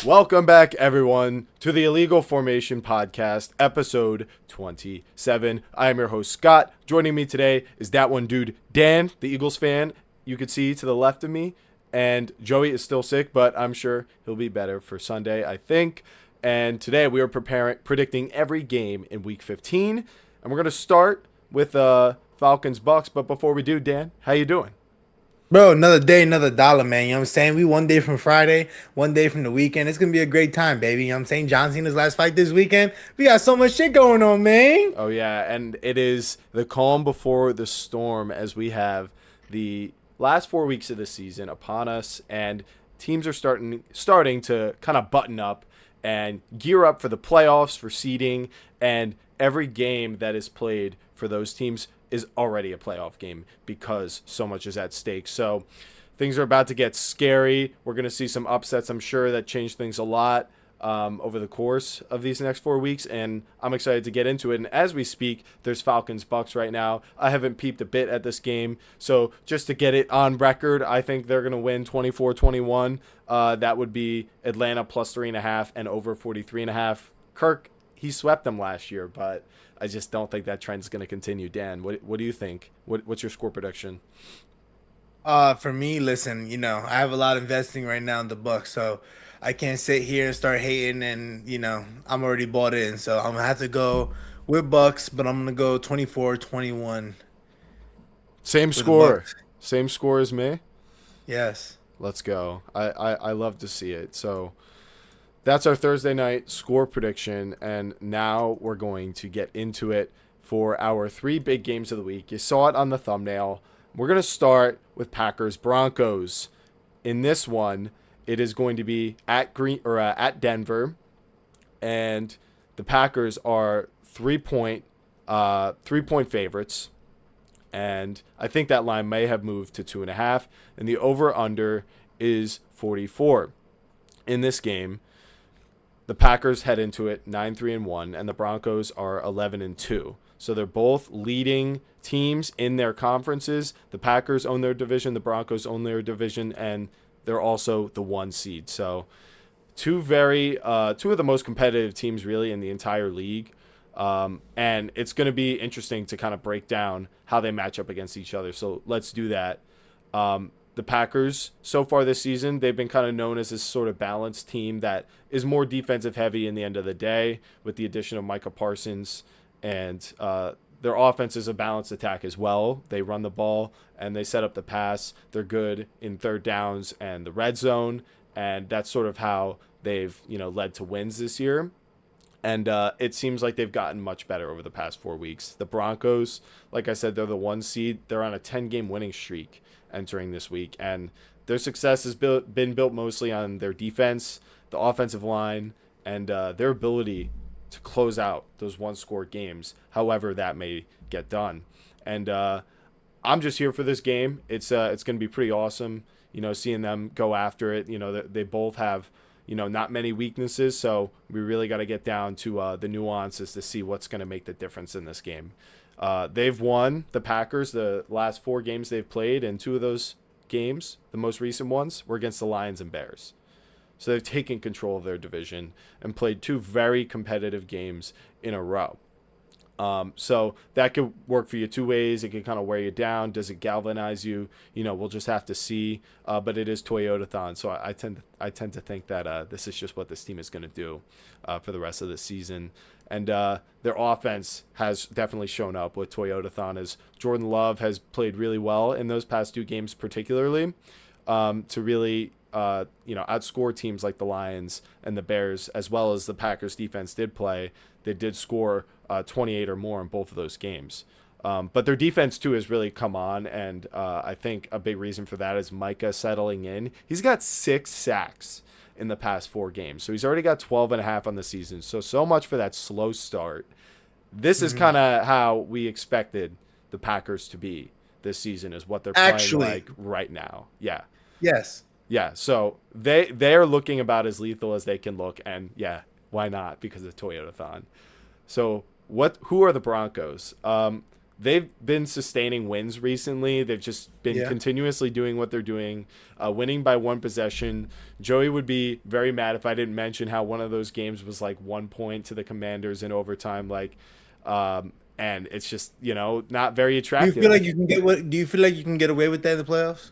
Welcome back, everyone, to the Illegal Formation Podcast, episode 27. I am your host, Scott. Joining me today is that one dude, Dan, the Eagles fan. You could see to the left of me. And Joey is still sick, but I'm sure he'll be better for Sunday, I think. And today we are predicting every game in Week 15. And we're going to start with Falcons Bucks. But before we do, Dan, how you doing? Bro, another day, another dollar, man. You know what I'm saying? We one day from Friday, one day from the weekend. It's gonna be a great time, baby. You know what I'm saying? John Cena's last fight this weekend. We got so much shit going on, man. Oh, yeah, and it is the calm before the storm as we have the last 4 weeks of the season upon us, and teams are starting to kind of button up and gear up for the playoffs, for seeding, and every game that is played for those teams is already a playoff game because so much is at stake. So things are about to get scary. We're going to see some upsets, I'm sure, that change things a lot over the course of these next 4 weeks, and I'm excited to get into it. And as we speak, there's Falcons Bucks right now. I haven't peeped a bit at this game, so just to get it on record, I think they're going to win 24-21. That would be Atlanta plus 3.5 and over 43.5. Kirk, he swept them last year, but I just don't think that trend's going to continue. Dan, what do you think? What's your score prediction? For me, listen, I have a lot investing right now in the Bucks, so I can't sit here and start hating and, I'm already bought in. So I'm gonna have to go with Bucks, but I'm gonna go 24-21 Same with the score. Bucks. Same score as me. Yes. Let's go. I love to see it. So that's our Thursday night score prediction, and now we're going to get into it for our three big games of the week. You saw it on the thumbnail. We're going to start with Packers Broncos. In this one, it is going to be at Denver, and the Packers are 3-point favorites, and I think that line may have moved to 2.5, and the over under is 44. In this game, the Packers head into it 9-3-1, and the Broncos are 11-2. So they're both leading teams in their conferences. The Packers own their division, the Broncos own their division, and they're also the 1 seed. So two of the most competitive teams really in the entire league. And it's going to be interesting to kind of break down how they match up against each other. So let's do that. The Packers, so far this season, they've been kind of known as this sort of balanced team that is more defensive heavy in the end of the day with the addition of Micah Parsons. And their offense is a balanced attack as well. They run the ball and they set up the pass. They're good in third downs and the red zone. And that's sort of how they've, led to wins this year. And it seems like they've gotten much better over the past 4 weeks. The Broncos, like I said, they're the 1 seed. They're on a 10-game winning streak entering this week. And their success has been built mostly on their defense, the offensive line, and their ability to close out those one-score games, however that may get done. And I'm just here for this game. It's going to be pretty awesome, seeing them go after it. They both have not many weaknesses, so we really got to get down to the nuances to see what's going to make the difference in this game. They've won, the Packers, the last 4 games they've played, and 2 of those games, the most recent ones, were against the Lions and Bears. So they've taken control of their division and played 2 very competitive games in a row. So that could work for you 2 ways. It could kind of wear you down. Does it galvanize you? We'll just have to see. But it is Toyotathon, so I tend to think that this is just what this team is going to do for the rest of the season. And their offense has definitely shown up with Toyotathon, as Jordan Love has played really well in those past 2 games, particularly to really outscore teams like the Lions and the Bears, as well as the Packers defense did play. They did score 28 or more in both of those games. But their defense, too, has really come on, and I think a big reason for that is Micah settling in. He's got 6 sacks in the past 4 games, so he's already got 12.5 on the season. So much for that slow start. This is kind of how we expected the Packers to be this season, is what they're playing Actually, like right now. Yeah. yes. Yeah, so they are looking about as lethal as they can look, and yeah, why not? Because of Toyotathon. So who are the Broncos? they've been sustaining wins recently. They've just been Yeah. continuously doing what they're doing, winning by one possession. Joey would be very mad if I didn't mention how one of those games was like 1 point to the Commanders in overtime. And it's just not very Do you feel attractive. like you can get what? Do you feel like you can get away with that in the playoffs?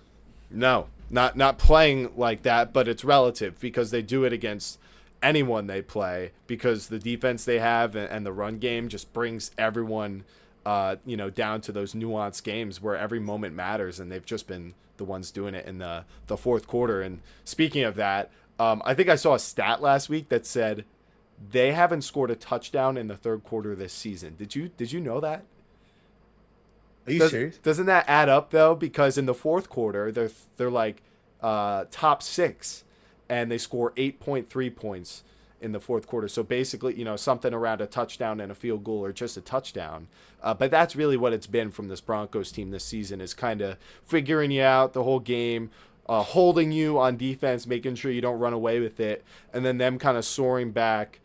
No, not playing like that, but it's relative because they do it against anyone they play because the defense they have and the run game just brings everyone down to those nuanced games where every moment matters, and they've just been the ones doing it in the fourth quarter. And speaking of that, I think I saw a stat last week that said they haven't scored a touchdown in the third quarter this season. Did you know that? Are you serious? Doesn't that add up though? Because in the fourth quarter, they're like top six, and they score 8.3 points in the fourth quarter. So basically, something around a touchdown and a field goal or just a touchdown. But that's really what it's been from this Broncos team this season, is kind of figuring you out the whole game, holding you on defense, making sure you don't run away with it, and then them kind of soaring back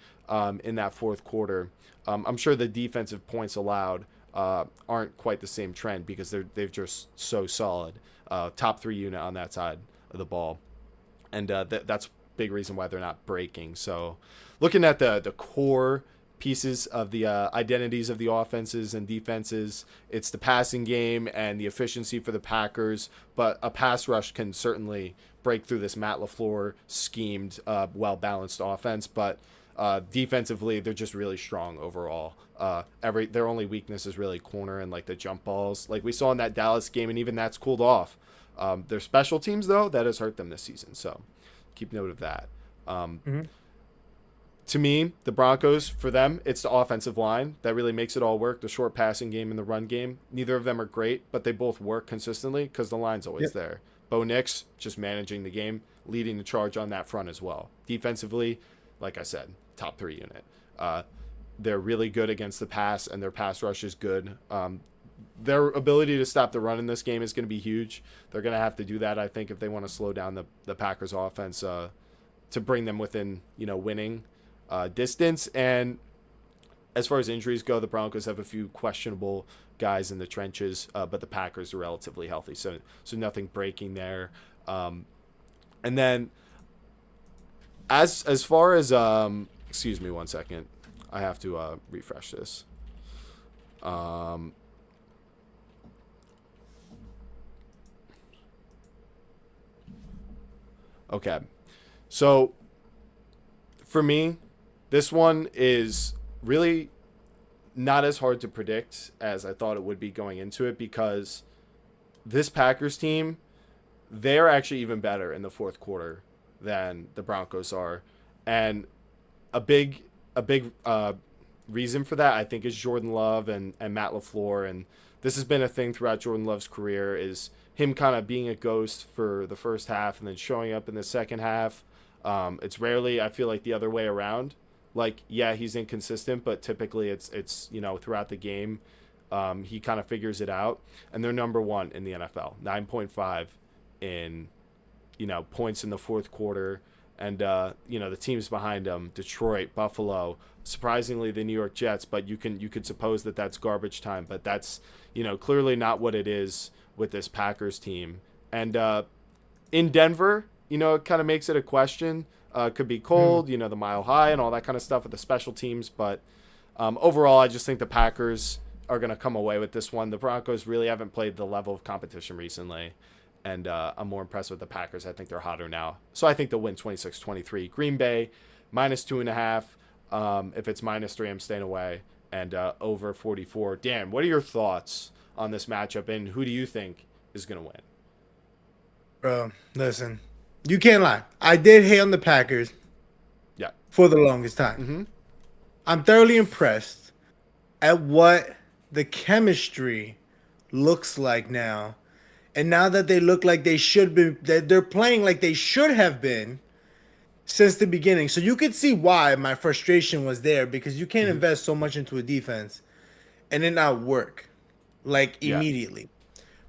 in that fourth quarter. I'm sure the defensive points allowed aren't quite the same trend because they've just so solid. Top three unit on that side of the ball. And that's big reason why they're not breaking. So looking at the core pieces of the identities of the offenses and defenses, it's the passing game and the efficiency for the Packers, but a pass rush can certainly break through this Matt LaFleur schemed, well-balanced offense. But defensively, they're just really strong overall. Their only weakness is really corner and like the jump balls, like we saw in that Dallas game, and even that's cooled off. Their special teams though, that has hurt them this season, so keep note of that. To me, the Broncos, for them, it's the offensive line that really makes it all work. The short passing game and the run game, neither of them are great, but they both work consistently because the line's always there. Bo Nix just managing the game, leading the charge on that front as well. Defensively, like I said, top three unit. They're really good against the pass, and their pass rush is good. Their ability to stop the run in this game is going to be huge. They're going to have to do that, I think, if they want to slow down the Packers' offense to bring them within winning distance. And as far as injuries go, the Broncos have a few questionable guys in the trenches, but the Packers are relatively healthy, so nothing breaking there. And then as far as excuse me one second, I have to refresh this. Okay, so for me, this one is really not as hard to predict as I thought it would be going into it, because this Packers team, they're actually even better in the fourth quarter than the Broncos are. And a big reason for that, I think, is Jordan Love and Matt LaFleur. And this has been a thing throughout Jordan Love's career, is him kind of being a ghost for the first half and then showing up in the second half. It's rarely, I feel like, the other way around. Like, yeah, he's inconsistent, but typically it's throughout the game, he kind of figures it out. And they're number one in the NFL, 9.5 in points in the fourth quarter. And the teams behind them, Detroit, Buffalo, surprisingly the New York Jets, but you could suppose that that's garbage time, but that's clearly not what it is with this Packers team. And in Denver, it kind of makes it a question. Could be cold, the mile high and all that kind of stuff with the special teams. But overall, I just think the Packers are going to come away with this one. The Broncos really haven't played the level of competition recently. And I'm more impressed with the Packers. I think they're hotter now. So I think they'll win 26-23. Green Bay, -2.5. If it's -3, I'm staying away. And over 44. Dan, what are your thoughts on this matchup? And who do you think is going to win? Bro, listen. You can't lie. I did hate on the Packers. Yeah. For the longest time. Mm-hmm. I'm thoroughly impressed at what the chemistry looks like now. And now that they look like they should be, that they're playing like they should have been since the beginning. So you could see why my frustration was there, because you can't invest so much into a defense and it not work immediately.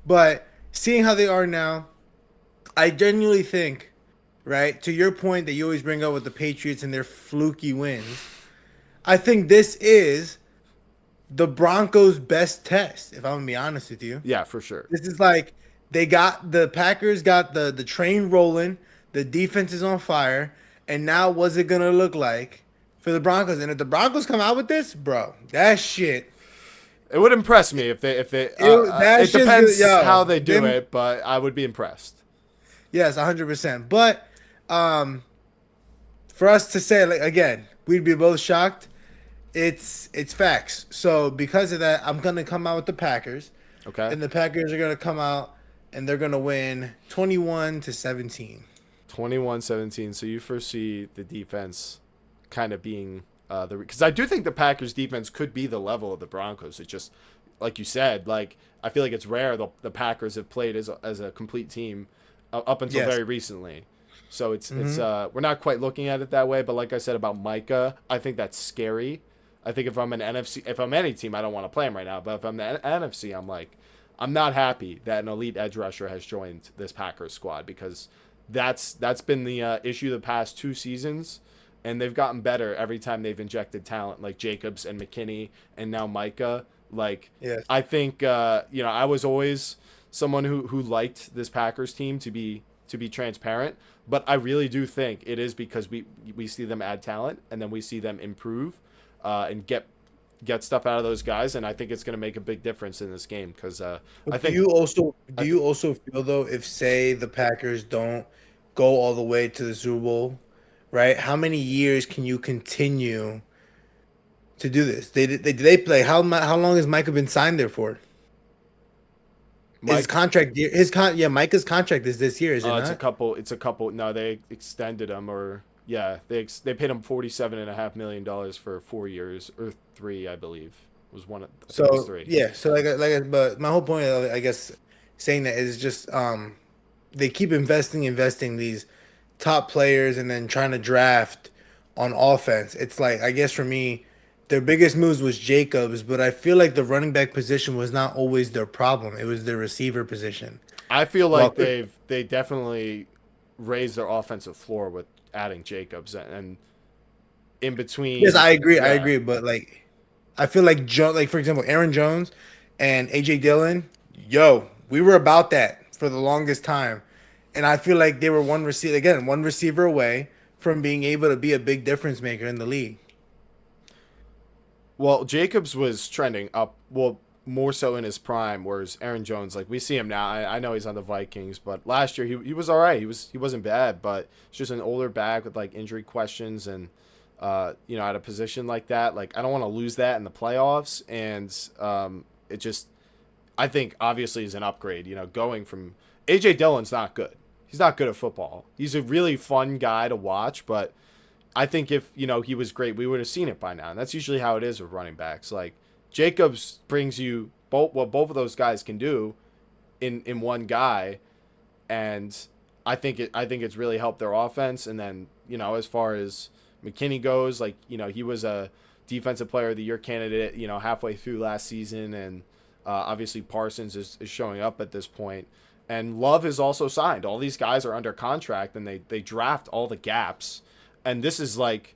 But seeing how they are now, I genuinely think, right, to your point that you always bring up with the Patriots and their fluky wins, I think this is the Broncos' best test, if I'm gonna be honest with you. Yeah, for sure. This is like the Packers got the train rolling, the defense is on fire, and now what's it gonna look like for the Broncos? And if the Broncos come out with this, bro, that shit, It would impress me if they. that It shit's good, depends how yo. they do Them, it, but I would be impressed. yes, 100%. But um, for us to say like again, we'd be both shocked. It's facts. So because of that, I'm gonna come out with the Packers, Okay. and the Packers are gonna come out and they're gonna win 21-17. 21-17. So you foresee the defense kind of being because I do think the Packers defense could be the level of the Broncos. It just like you said, like I feel like it's rare the Packers have played as a complete team up until Yes. very recently. So it's Hmm. we're not quite looking at it that way, but like I said about Micah, I think that's scary. I think if I'm an NFC, if I'm any team, I don't want to play him right now. But if I'm the NFC, I'm like, I'm not happy that an elite edge rusher has joined this Packers squad because that's been the issue the past 2 seasons, and they've gotten better every time they've injected talent like Jacobs and McKinney and now Micah. Like Yes. I think I was always someone who liked this Packers team to be transparent, but I really do think it is because we see them add talent and then we see them improve and get stuff out of those guys, and I think it's going to make a big difference in this game because I But do think you also do I you th- also feel though if say the Packers don't go all the way to the Super Bowl, right? How many years can you continue to do this? They play how long has Micah been signed there for? His Mike. contract year his con yeah, Micah's contract is this year, is it It's a not? couple. It's a couple. No, they extended him, or yeah, they paid him $47.5 million for 4 years or three, I believe. It was one. I think it was So three. yeah, so but my whole point, I guess, saying that is just they keep investing these top players and then trying to draft on offense. It's like I guess for me, their biggest moves was Jacobs, but I feel like the running back position was not always their problem. It was their receiver position. I feel Well, like they definitely raised their offensive floor with adding Jacobs and in yes, between. I Yeah, agree, but like I feel like like for example, Aaron Jones and AJ Dillon, yo, we were about that for the longest time. And I feel like they were one receiver away from being able to be a big difference maker in the league. well, Jacobs was trending up. Well, more so in his prime, whereas Aaron Jones, like we see him now. I know he's on the Vikings, but last year he was all right. He wasn't bad, but it's just an older back with like injury questions and at a position like that, like I don't want to lose that in the playoffs. And it just I think obviously is an upgrade. Going from AJ Dillon's not good. He's not good at football. He's a really fun guy to watch, but I think if he was great, we would have seen it by now. And that's usually how it is with running backs. Like Jacobs brings you both what both of those guys can do in one guy, and I think it's really helped their offense. And then as far as McKinney goes, like he was a defensive player of the year candidate halfway through last season, and obviously Parsons is showing up at this point. And Love is also signed. All these guys are under contract, and they draft all the gaps. And this is like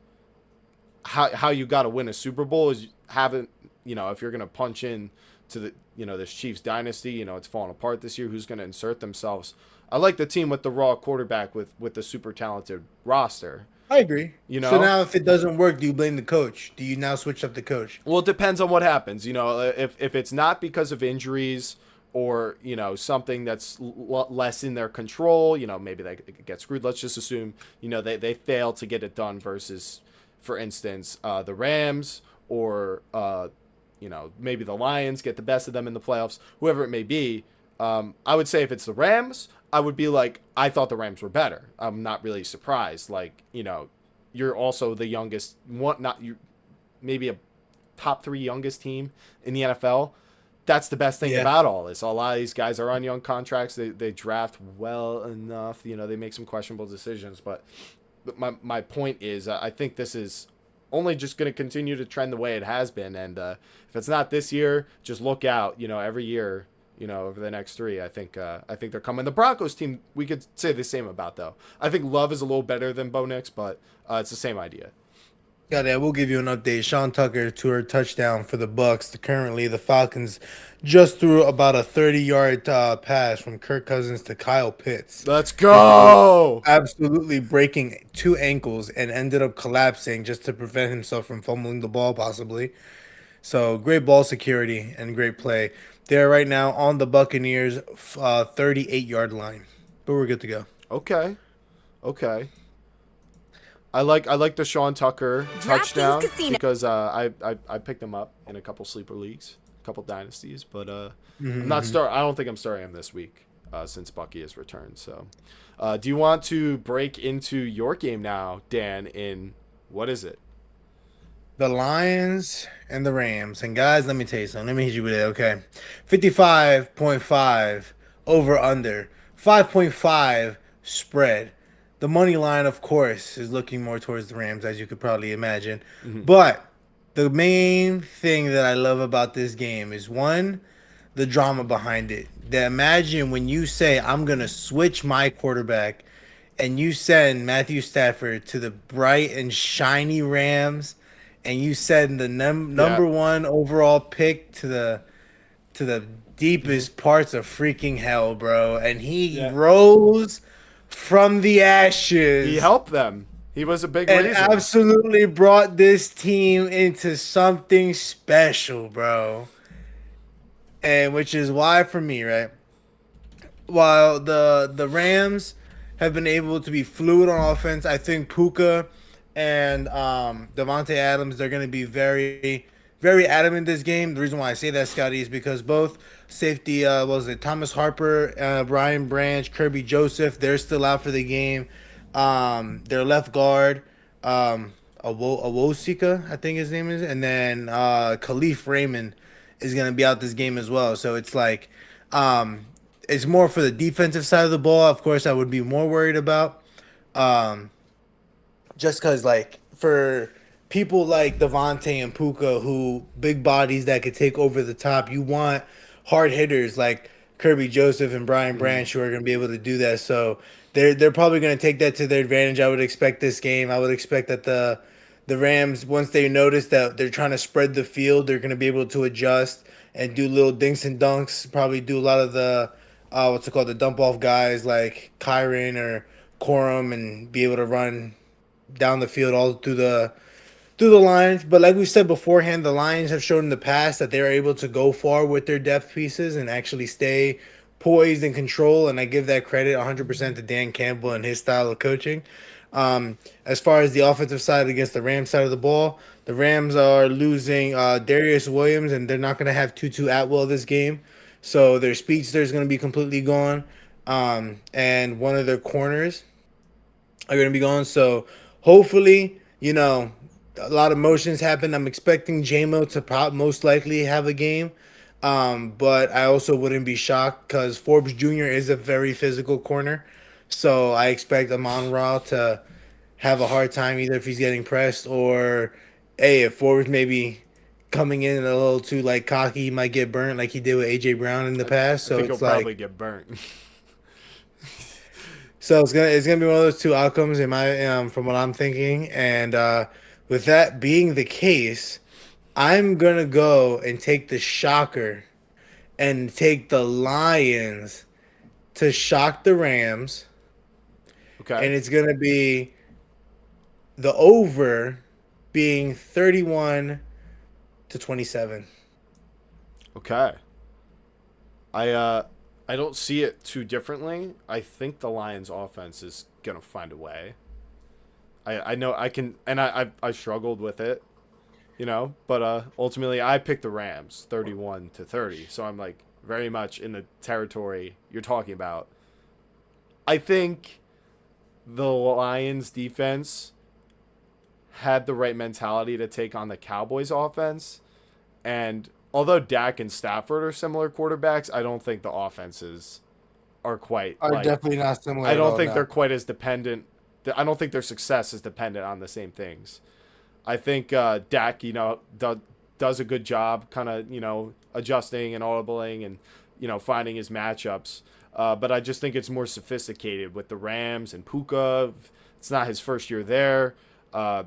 how you got to win a Super Bowl is having if you're gonna punch in to the this Chiefs dynasty, it's falling apart this year. Who's gonna insert themselves? I like the team with the raw quarterback with the super talented roster. I agree. You So know, now if it doesn't work, do you blame the coach? Do you now switch up the coach? well, it depends on what happens. If it's not because of injuries or something that's less in their control, maybe they get screwed. Let's just assume they fail to get it done versus, for instance, the Rams or maybe the Lions get the best of them in the playoffs, whoever it may be. I would say if it's the Rams, I would be like, I thought the Rams were better. I'm not really surprised. Like, you're also the youngest one, not you, maybe a top three youngest team in the NFL. That's the best thing Yeah. about all this. A lot of these guys are on young contracts. They draft well enough. They make some questionable decisions. But my point is, I think this is only just going to continue to trend the way it has been. And if it's not this year, just look out. Every year. Over the next three, I think they're coming. The Broncos team, we could say the same about though. I think Love is a little better than Bo Nix, but it's the same idea. Yeah, yeah, we'll give you an update. Sean Tucker to her touchdown for the Bucks. Currently, the Falcons just threw about a 30-yard pass from Kirk Cousins to Kyle Pitts. Let's This dude go. absolutely breaking two ankles and ended up collapsing just to prevent himself from fumbling the ball, possibly. So great ball security and great play. They're right now on the Buccaneers 38-yard line, but we're good to go. Okay. Okay. I like the Sean Tucker DraftKings touchdown Casino. because I picked him up in a couple sleeper leagues, a couple dynasties, but I'm not Mm-hmm. start. I don't think I'm starting him this week since Bucky has returned. So, do you want to break into your game now, Dan? In what is it? The Lions and the Rams. And guys, let me tell you something. Let me hit you with it, okay? 55.5 over under. 5.5 spread. The money line, of course, is looking more towards the Rams, as you could probably imagine. Mm-hmm. But the main thing that I love about this game is one, the drama behind it. That imagine when you say, I'm going to switch my quarterback and you send Matthew Stafford to the bright and shiny Rams, and you send the Yeah. number one overall pick to the Mm-hmm. deepest parts of freaking hell, bro, and he Yeah. rose from the He ashes helped them. He was a big and reason. absolutely brought this team into something special, bro. And which is why for me, right? While the Rams have been able to be fluid on offense, I think Puka and Devontae Adams they're going to be very adamant in this game. The reason why I say that, Scotty, is because both safety what was it Thomas Harper, Brian Branch, Kirby Joseph, they're still out for the game. Their left guard, Awosika, I think his name is, and then Khalif Raymond is going to be out this game as well. So it's like um, it's more for the defensive side of the ball. Of course, I would be more worried about. Um, just because, like, for people like Devontae and Puka, who big bodies that could take over the top, you want hard hitters like Kirby Joseph and Brian Mm-hmm. Branch who are going to be able to do that. So they're probably going to take that to their advantage. I would expect this game. I would expect that the Rams, once they notice that they're trying to spread the field, they're going to be able to adjust and do little dinks and dunks. Probably do a lot of the what's it called, the dump off guys like Kyron or Corum, and be able to run down the field all through the Lions. But like we said beforehand, the Lions have shown in the past that they're able to go far with their depth pieces and actually stay poised and control. And I give that credit 100% to Dan Campbell and his style of coaching. As far as the offensive side against the Rams side of the ball, the Rams are losing Darius Williams, and they're not going to have Tutu Atwell this game. So their speedster is going to be completely gone. And one of their corners are going to be gone. So hopefully, a lot of motions happen. I'm expecting JMO to most likely have a game. But I also wouldn't be shocked because Forbes Jr. is a very physical corner. So I expect Amon Ra to have a hard time either if he's getting pressed or, hey, if Forbes maybe coming in a little too like cocky, he might get burnt like he did with AJ Brown in the I, past. I So think he'll it's like probably get burnt. it's gonna be one of those two outcomes in my from what I'm thinking. And with that being the case, I'm gonna go and take the shocker and take the Lions to shock the Rams, Okay. and it's gonna be the over being 31-27. Okay. I don't see it too differently. I think the Lions offense is gonna find a way. I know I can, and I struggled with it, but ultimately I picked the Rams 31-30. So I'm like very much in the territory you're talking about. I think the Lions defense had the right mentality to take on the Cowboys offense, and although Dak and Stafford are similar quarterbacks, I don't think the offenses are quite Are like definitely not similar I at don't all think they're now. quite as dependent. I don't think their success is dependent on the same things. I think Dak, does a good job, kind of adjusting and audibling and finding his matchups. But I just think it's more sophisticated with the Rams and Puka. It's not his first year there. Uh,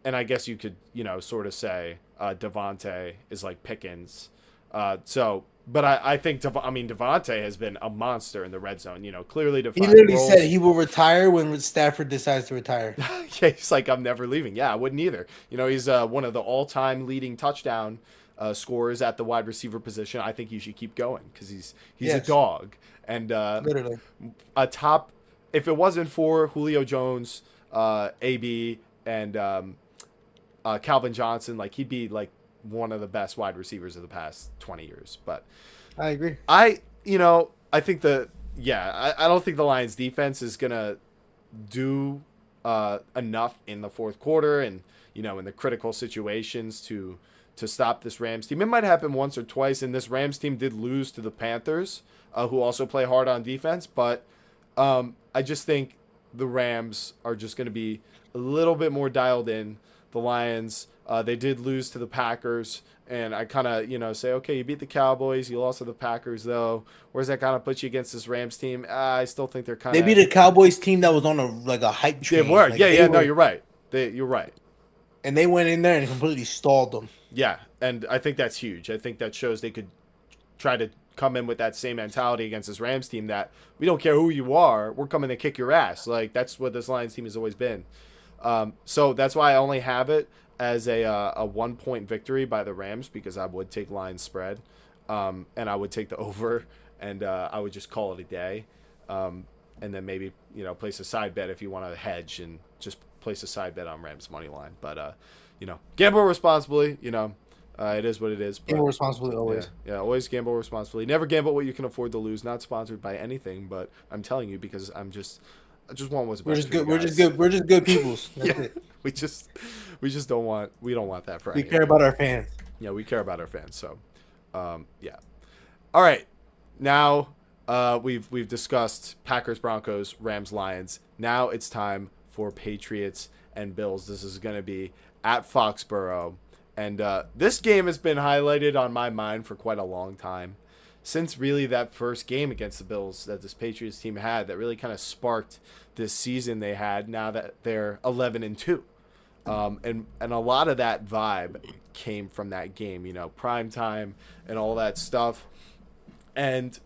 and I guess you could, sort of say Devontae is like Pickens. But I think Devontae has been a monster in the red zone. Clearly He defined literally roles. said he will retire when Stafford decides to retire. Yeah, he's like, I'm never leaving. Yeah, I wouldn't either. He's one of the all-time leading touchdown scorers at the wide receiver position. I think he should keep going because he's a dog. And Literally. a top, if it wasn't for Julio Jones, AB, and Calvin Johnson, like he'd be like one of the best wide receivers of the past 20 years. But I agree. I think I don't think the Lions defense is gonna do enough in the fourth quarter and in the critical situations to stop this Rams team. It might happen once or twice, and this Rams team did lose to the Panthers, who also play hard on defense. But I just think the Rams are just going to be a little bit more dialed in. The Lions, they did lose to the Packers, and I kind of, say, okay, you beat the Cowboys, you lost to the Packers, though. Where's that kind of put you against this Rams team? I still think they're kind of... They beat a Cowboys team that was on a hype train. They were, no, you're right. You're right. And they went in there and completely stalled them. Yeah, and I think that's huge. I think that shows they could try to come in with that same mentality against this Rams team that we don't care who you are, we're coming to kick your ass. Like, that's what this Lions team has always been. So that's why I only have it as a 1-point victory by the Rams, because I would take Lions spread, and I would take the over, and I would just call it a day, and then maybe place a side bet if you want to hedge and just place a side bet on Rams money line. But gamble responsibly. It is what it is. Gamble responsibly always. Yeah, always gamble responsibly. Never gamble what you can afford to lose. Not sponsored by anything, but I'm telling you because I just want what's best. We're just good. We're just good. We're just good peoples. That's it. We just don't want that for anything. We care about our fans. Yeah, we care about our fans. So, yeah. All right. Now, we've discussed Packers, Broncos, Rams, Lions. Now it's time for Patriots and Bills. This is going to be at Foxborough, and this game has been highlighted on my mind for quite a long time, since really that first game against the Bills that this Patriots team had that really kind of sparked this season they had. Now that they're 11-2. And a lot of that vibe came from that game, prime time and all that stuff. And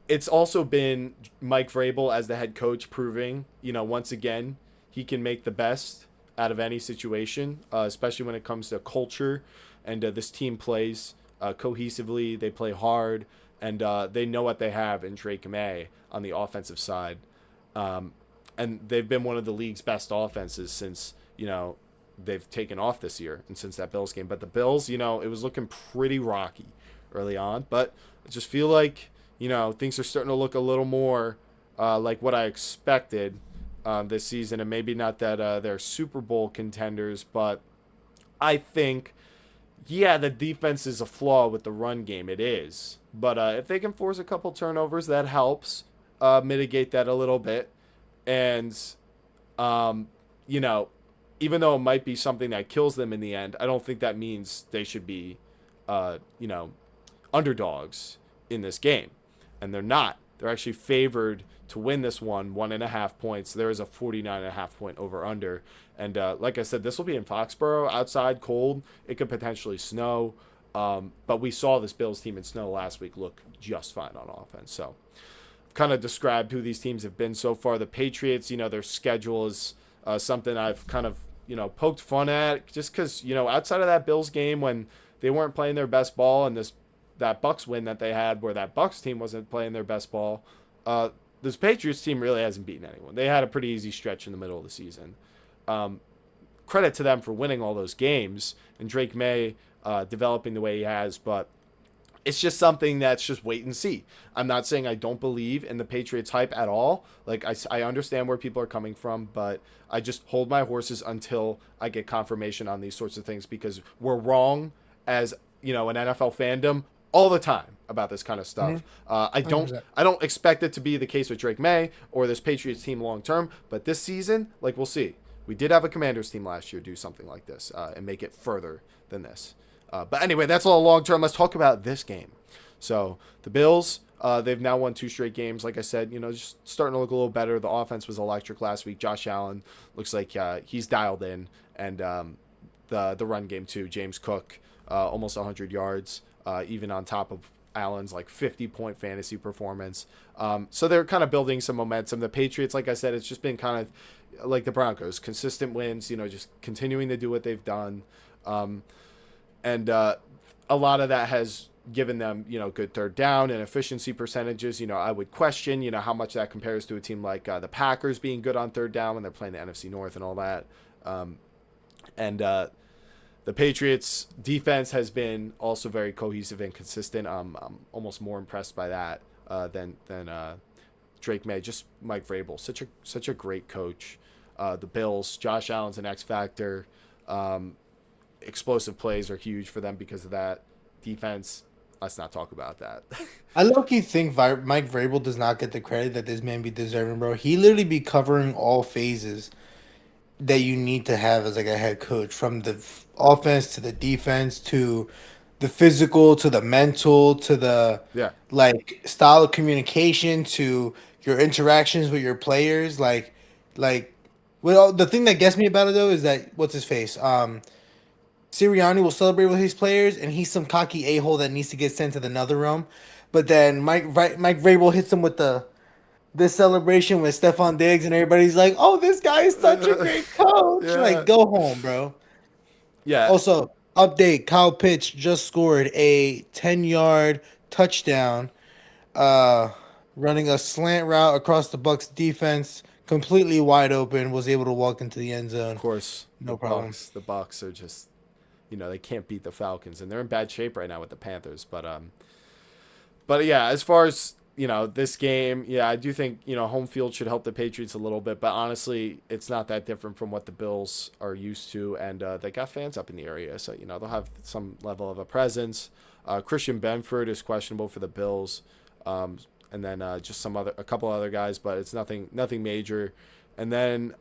it's also been Mike Vrabel as the head coach proving, once again, he can make the best out of any situation, especially when it comes to culture. And this team plays cohesively. They play hard, and they know what they have in Drake May on the offensive side. And they've been one of the league's best offenses since, they've taken off this year and since that Bills game. But the Bills, it was looking pretty rocky early on. But I just feel like, things are starting to look a little more like what I expected this season. And maybe not that they're Super Bowl contenders, but I think, yeah, the defense is a flaw with the run game. It is. But if they can force a couple turnovers, that helps mitigate that a little bit. And, even though it might be something that kills them in the end, I don't think that means they should be, underdogs in this game. And they're not. They're actually favored to win this 1.5 points. There is a 49.5 point over-under. And like I said, this will be in Foxborough, outside, cold. It could potentially snow. But we saw this Bills team in snow last week look just fine on offense. So I've kind of described who these teams have been so far. The Patriots, their schedule is something I've kind of, poked fun at just because, outside of that Bills game when they weren't playing their best ball and that Bucs win that they had where that Bucs team wasn't playing their best ball, this Patriots team really hasn't beaten anyone. They had a pretty easy stretch in the middle of the season. Credit to them for winning all those games and Drake May developing the way he has, but it's just something that's just wait and see. I'm not saying I don't believe in the Patriots hype at all. Like, I understand where people are coming from, but I just hold my horses until I get confirmation on these sorts of things because we're wrong as, an NFL fandom all the time about this kind of stuff. Mm-hmm. I don't expect it to be the case with Drake May or this Patriots team long term, but this season, we'll see. We did have a Commanders team last year do something like this and make it further than this. But anyway, that's all long term. Let's talk about this game. So the Bills, They've now won 2 straight games. Like I said, just starting to look a little better. The offense was electric last week. Josh Allen looks like he's dialed in, and the run game too. James Cook, almost 100 yards, even on top of Allen's like 50-point fantasy performance. So they're kind of building some momentum. The Patriots, like I said, it's just been kind of like the Broncos, consistent wins. Just continuing to do what they've done, and a lot of that has given them good third down and efficiency percentages. I would question how much that compares to a team like the Packers being good on third down when they're playing the NFC North and all that. And the Patriots defense has been also very cohesive and consistent. I'm almost more impressed by that than Drake May. Just Mike Vrabel, such a great coach. The Bills, Josh Allen's an X factor. Explosive plays are huge for them because of that. Defense, let's not talk about that. I low-key think Mike Vrabel does not get the credit that this man be deserving, bro. He literally be covering all phases that you need to have as like a head coach, from the offense to the defense to the physical to the mental to the Yeah, like style of communication to your interactions with your players. Like, well, the thing that gets me about it though is that what's his face? Sirianni will celebrate with his players, and he's some cocky a hole that needs to get sent to the nether realm. But then Mike Vrabel hits him with this celebration with Stephon Diggs, and everybody's like, "Oh, this guy is such a great coach!" yeah, Like, go home, bro. yeah. Also, update: Kyle Pitts just scored a 10-yard touchdown, uh, running a slant route across the Bucks defense, completely wide open. Was able to walk into the end Of zone, course, no problem. The Bucks are just they can't beat the Falcons, and they're in bad shape right now with the Panthers. But yeah, as far as this game, yeah, I do think home field should help the Patriots a little bit, but honestly, it's not that different from what the Bills are used to, and they got fans up in the area, so they'll have some level of a presence. Christian Benford is questionable for the Bills, and then just a couple other guys, but it's nothing major. And then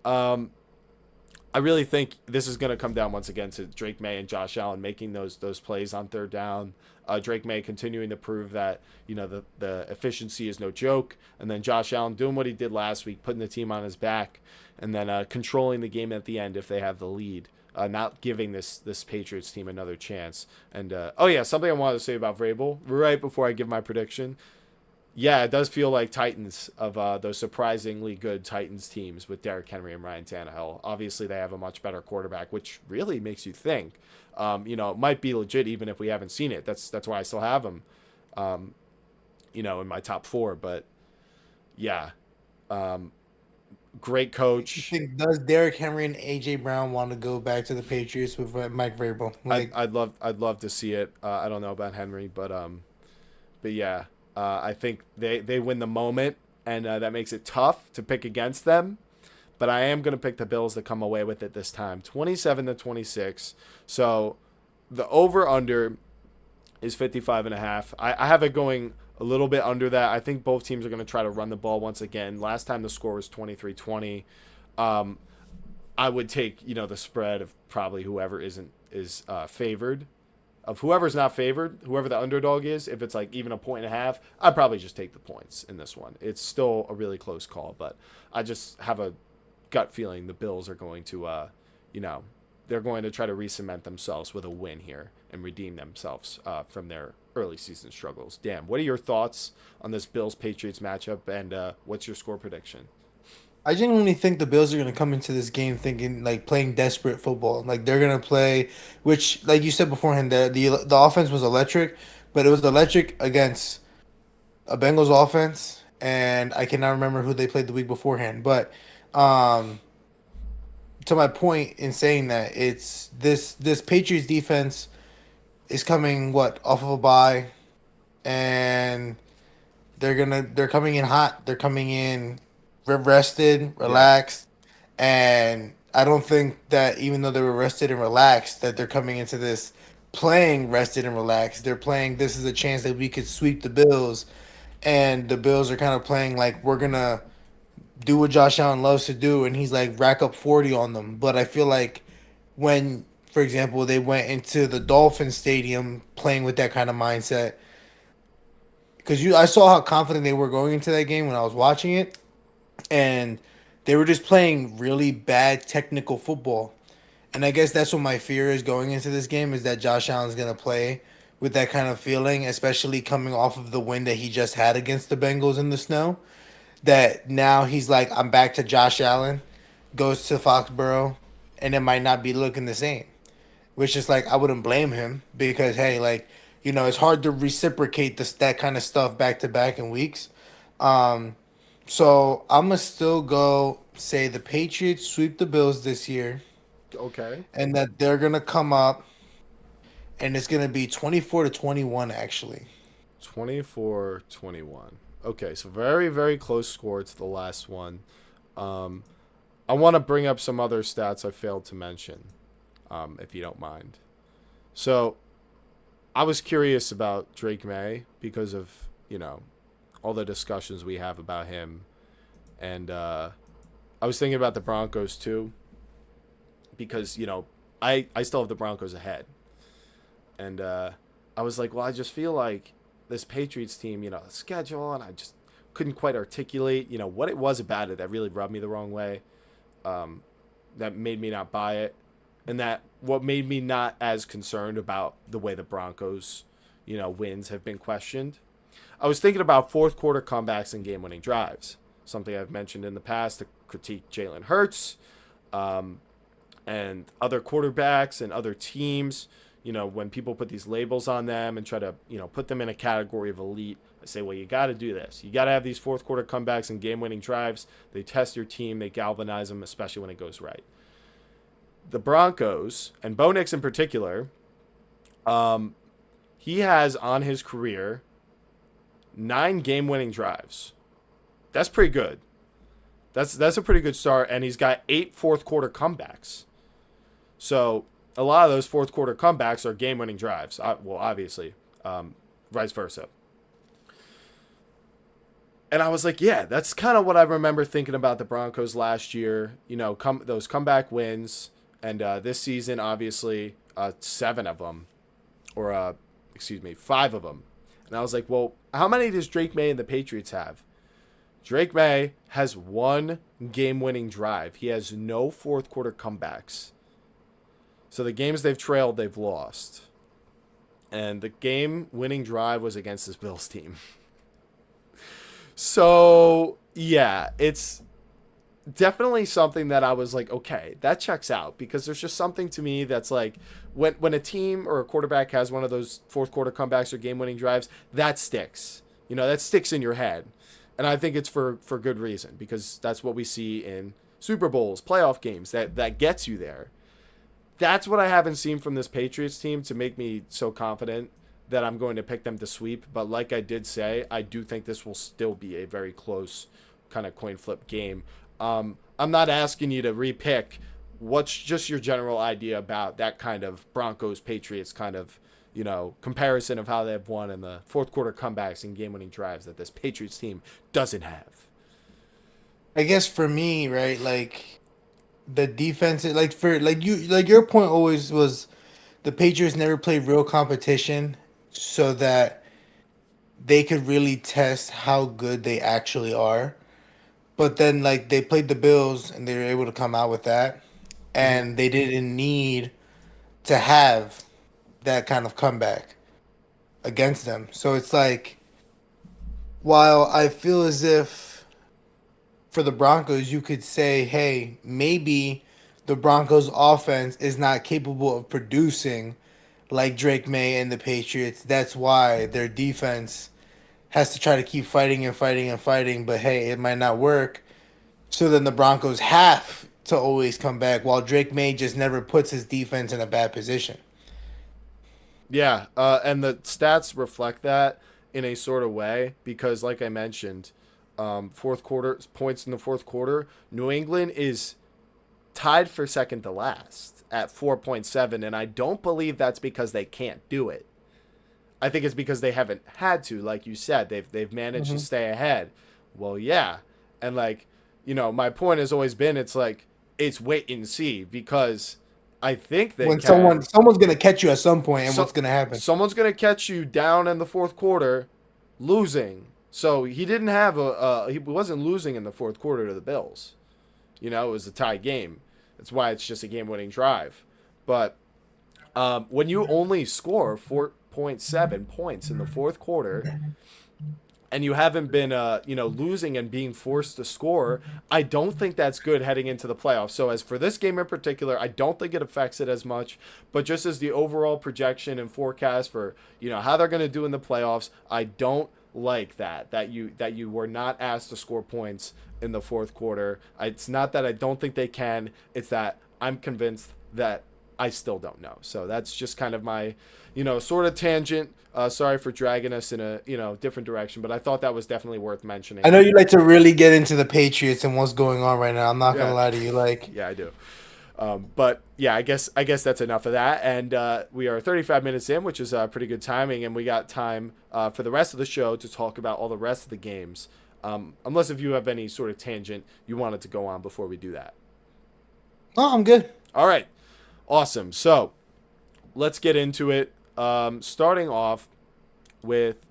I really think this is going to come down once again to Drake May and Josh Allen making those plays on third down. Drake May continuing to prove that the efficiency is no joke, and then Josh Allen doing what he did last week, putting the team on his back, and then controlling the game at the end if they have the lead, not giving this Patriots team another chance. And oh yeah, something I wanted to say about Vrabel right before I give my prediction. Yeah, it does feel like Titans of those surprisingly good Titans teams with Derrick Henry and Ryan Tannehill. Obviously, they have a much better quarterback, which really makes you think. It might be legit even if we haven't seen it. That's why I still have them, in my top 4. But yeah, great coach. Does Derrick Henry and AJ Brown want to go back to the Patriots with Mike Vrabel? Like, I'd love to see it. I don't know about Henry, but yeah. I think they win the moment, and that makes it tough to pick against them. But I am going to pick the Bills to come away with it this time, 27-26. So the over/under is 55.5. I have it going a little bit under that. I think both teams are going to try to run the ball once again. Last time the score was 23-20. I would take the spread of probably whoever is favored. Of whoever's not favored, whoever the underdog is, if it's like even a 1.5, I'd probably just take the points in this one. It's still a really close call, but I just have a gut feeling the Bills are going to, they're going to try to re-cement themselves with a win here and redeem themselves from their early season struggles. Dan, what are your thoughts on this Bills-Patriots matchup, and what's your score prediction? I genuinely think the Bills are going to come into this game thinking like playing desperate football. Like they're going to play, which like you said beforehand, the offense was electric, but it was electric against a Bengals offense, and I cannot remember who they played the week beforehand. But to my point in saying that, it's this Patriots defense is coming off of a bye, and they're coming in hot. They're coming in rested, Yeah. relaxed, and I don't think that even though they were rested and relaxed, that they're coming into this playing rested and relaxed. They're playing. This is a chance that we could sweep the Bills, and the Bills are kind of playing like we're gonna do what Josh Allen loves to do, and he's like rack up 40 on them. But I feel like when, for example, they went into the Dolphin Stadium playing with that kind of mindset, because I saw how confident they were going into that game when I was watching it, and they were just playing really bad technical football. And I guess that's what my fear is going into this game is that Josh Allen's gonna play with that kind of feeling, especially coming off of the win that he just had against the Bengals in the snow. That now he's like, I'm back to Josh Allen, goes to Foxborough, and it might not be looking the same. Which is like I wouldn't blame him because hey, like it's hard to reciprocate that kind of stuff back to back in weeks. Um, so I'm gonna still go say the Patriots sweep the Bills this year, Okay. and that they're gonna come up, and it's gonna be 24-21 actually. 24-21. Okay, so very, very close score to the last one. Um, I want to bring up some other stats I failed to mention, if you don't mind. So, I was curious about Drake May because of, all the discussions we have about him. And I was thinking about the Broncos too because, I still have the Broncos ahead. And I was like, well, I just feel like this Patriots team, the schedule, and I just couldn't quite articulate, what it was about it that really rubbed me the wrong way, that made me not buy it, and that what made me not as concerned about the way the Broncos, wins have been questioned. I was thinking about fourth quarter comebacks and game-winning drives, something I've mentioned in the past to critique Jalen Hurts, and other quarterbacks and other teams. When people put these labels on them and try to, put them in a category of elite, I say, well, you got to do this. You got to have these fourth quarter comebacks and game-winning drives. They test your team. They galvanize them, especially when it goes right. The Broncos, and Bo Nix in particular, he has on his career 9 game-winning drives. That's pretty good. That's a pretty good start, and he's got 8 fourth quarter comebacks. So a lot of those fourth quarter comebacks are game-winning drives. Well, obviously, vice versa. And I was like, yeah, that's kind of what I remember thinking about the Broncos last year. Those comeback wins, and this season, obviously, 7 of them, or 5 of them. And I was like, well, how many does Drake May and the Patriots have? Drake May has 1 game-winning drive. He has no fourth quarter comebacks. So the games they've trailed, they've lost. And the game-winning drive was against this Bills team. So, yeah, it's definitely something that I was like, okay, that checks out. Because there's just something to me that's like, when a team or a quarterback has one of those fourth quarter comebacks or game-winning drives, that sticks. That sticks in your head. And I think it's for good reason. Because that's what we see in Super Bowls, playoff games, that gets you there. That's what I haven't seen from this Patriots team to make me so confident that I'm going to pick them to sweep. But like I did say, I do think this will still be a very close kind of coin flip game. I'm not asking you to repick. What's just your general idea about that kind of Broncos-Patriots kind of, comparison of how they've won in the fourth quarter comebacks and game-winning drives that this Patriots team doesn't have? I guess for me, right, like the defense, like for like your point always was the Patriots never played real competition so that they could really test how good they actually are. But then like they played the Bills and they were able to come out with that, Mm-hmm. and they didn't need to have that kind of comeback against them. So it's like while I feel as if for the Broncos you could say, hey, maybe the Broncos offense is not capable of producing like Drake May and the Patriots. That's why their defense has to try to keep fighting and fighting and fighting, but hey, it might not work. So then the Broncos have to always come back while Drake May just never puts his defense in a bad position. Yeah, and the stats reflect that in a sort of way because, like I mentioned, fourth quarter points in the fourth quarter, New England is tied for second to last at 4.7, and I don't believe that's because they can't do it. I think it's because they haven't had to, like you said, they've managed to Hmm. stay ahead. Well, yeah, and like my point has always been, it's like it's wait and see because I think they When can. someone's gonna catch you at some point, and So what's gonna happen? someone's gonna catch you down in the fourth quarter, losing. So he didn't have he wasn't losing in the fourth quarter to the Bills. It was a tie game. That's why it's just a game-winning drive. But when you only score 4.7 points in the fourth quarter, and you haven't been losing and being forced to score, I don't think that's good heading into the playoffs. So as for this game in particular, I don't think it affects it as much, but just as the overall projection and forecast for how they're going to do in the playoffs, I don't like that you were not asked to score points in the fourth quarter. It's not that I don't think they can, it's that I'm convinced that I still don't know. So that's just kind of my sort of tangent. Sorry for dragging us in a different direction, but I thought that was definitely worth mentioning. I know you like to really get into the Patriots and what's going on right now. I'm not gonna Yeah, lie to you, like yeah, I do. But yeah, I guess that's enough of that. And we are 35 minutes in, which is pretty good timing, and we got time for the rest of the show to talk about all the rest of the games. Unless if you have any sort of tangent you wanted to go on before we do that. oh, I'm good. All right, awesome. So let's get into it. Starting off with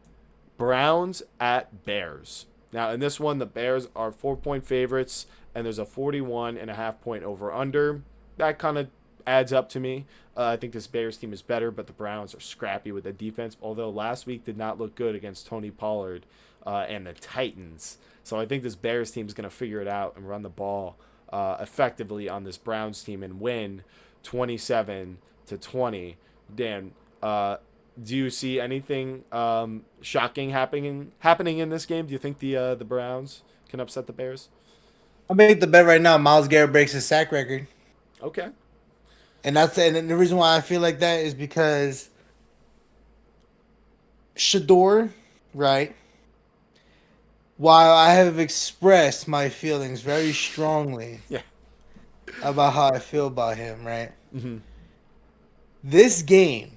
Browns at Bears. Now, in this one, the Bears are 4-point favorites, and there's a 41.5-point over-under. That kind of adds up to me. I think this Bears team is better, but the Browns are scrappy with the defense, although last week did not look good against Tony Pollard and the Titans. So I think this Bears team is going to figure it out and run the ball effectively on this Browns team and win 27-20. Dan, do you see anything shocking happening in this game? Do you think the Browns can upset the Bears? I make the bet right now. Myles Garrett breaks his sack record, Okay. and the reason why I feel like that is because Shador, right? While I have expressed my feelings very strongly Yeah. about how I feel about him, right? Mm-hmm. This game,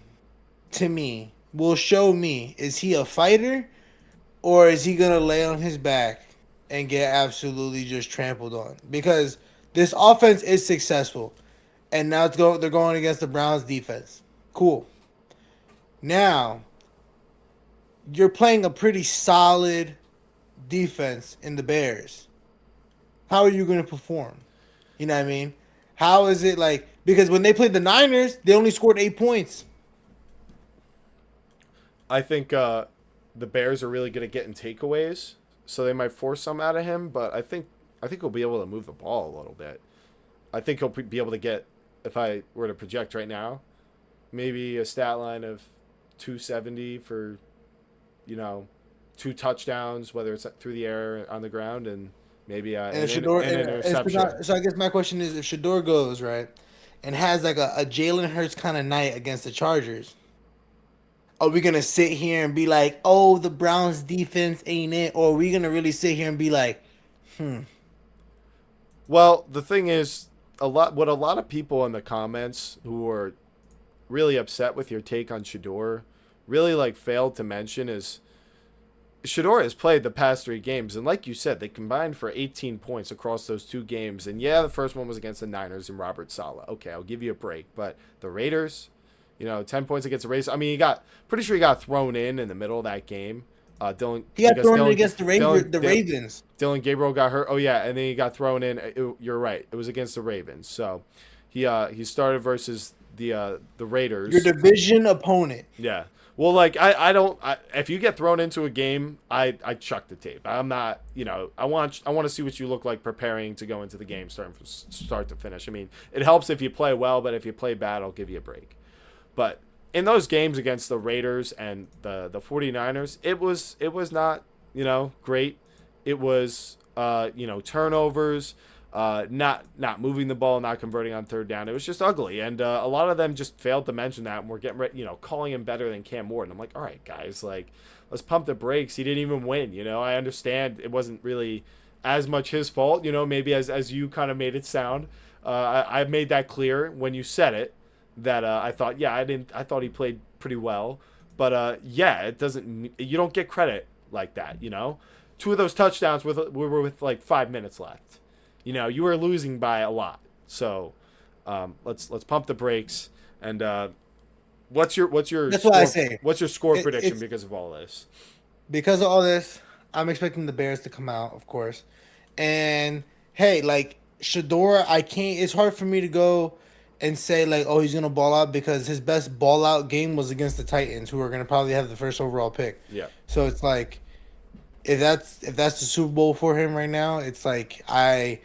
to me, will show me, is he a fighter or is he gonna lay on his back and get absolutely just trampled on? Because this offense is successful, and now they're going against the Browns defense. Cool. Now you're playing a pretty solid defense in the Bears. How are you going to perform? You know what I mean? How is it like? Because when they played the Niners, they only scored 8 points. I think the Bears are really good at getting takeaways, so they might force some out of him. But I think he'll be able to move the ball a little bit. I think he'll be able to get, if I were to project right now, maybe a stat line of 270 for, 2 touchdowns, whether it's through the air or on the ground, and maybe And an, if an, Shador, an interception. so I guess my question is, if Shador goes right and has like a Jalen Hurts kind of night against the Chargers, are we gonna sit here and be like, "Oh, the Browns defense ain't it," or are we gonna really sit here and be like, Well, the thing is, what a lot of people in the comments who are really upset with your take on Shador really failed to mention is Shador has played the past 3 games, and like you said, they combined for 18 points across those 2 games. And yeah, the first one was against the Niners and Robert Saleh. Okay, I'll give you a break, but the Raiders, 10 points against the Raiders. I mean, pretty sure he got thrown in the middle of that game. he got thrown in against the Ravens? Dylan Gabriel got hurt. Oh yeah, and then he got thrown in. You're right. It was against the Ravens. So he started versus the Raiders. Your division opponent. Yeah. Well, if you get thrown into a game, I chuck the tape. I'm not, I want to see what you look like preparing to go into the game, starting from start to finish. I mean, it helps if you play well, but if you play bad, I'll give you a break. But in those games against the Raiders and the 49ers, it was not, great. It was turnovers, not moving the ball, not converting on third down. It was just ugly, and a lot of them just failed to mention that, and we're getting ready, calling him better than Cam Morton. I'm like, all right, guys, let's pump the brakes. He didn't even win. I understand it wasn't really as much his fault. Maybe as you kind of made it sound. I made that clear when you said it that I thought, I thought he played pretty well, but it doesn't. You don't get credit like that. 2 of those touchdowns were with 5 minutes left. You were losing by a lot. So let's pump the brakes. And what's your That's what I say. What's your score prediction because of all this? because of all this, I'm expecting the Bears to come out, of course. And hey, like Shador, I can't. It's hard for me to go and say like, oh, he's gonna ball out because his best ball out game was against the Titans, who are gonna probably have the first overall pick. Yeah. So it's like if that's the Super Bowl for him right now, it's like I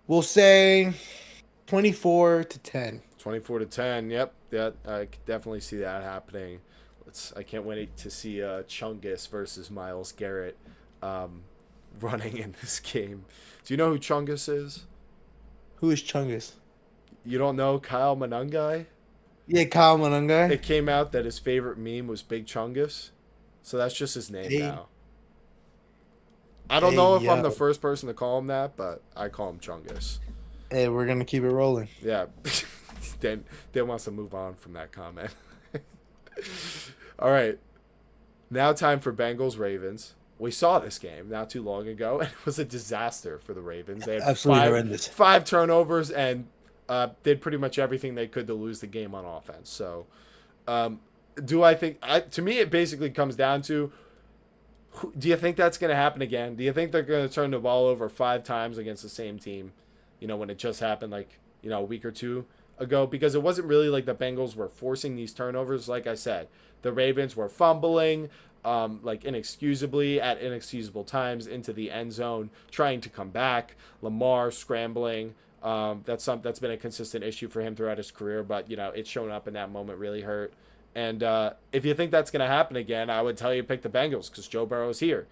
will say 24-10. 24-10. Yep. Yeah, I could definitely see that happening. I can't wait to see Chungus versus Miles Garrett running in this game. Do you know who Chungus is? Who is Chungus? You don't know Kyle Manungai? Yeah, Kyle Monungai. It came out that his favorite meme was Big Chungus. So that's just his name Hey, now. I don't hey, know if I'm yo, the first person to call him that, but I call him Chungus. hey, we're gonna keep it rolling. Yeah. Dan wants to move on from that comment. All right. Now time for Bengals Ravens. We saw this game not too long ago, and it was a disaster for the Ravens. They had Absolutely five horrendous. five turnovers and did pretty much everything they could to lose the game on offense. So, um, do I think? To me, it basically comes down to: do you think that's going to happen again? Do you think they're going to turn the ball over 5 times against the same team? When it just happened, like a week or two ago, because it wasn't really like the Bengals were forcing these turnovers. Like I said, the Ravens were fumbling, like inexcusably at inexcusable times into the end zone, trying to come back. Lamar scrambling. That's been a consistent issue for him throughout his career, but it's shown up in that moment really hurt. And if you think that's going to happen again, I would tell you pick the Bengals because Joe Burrow's here.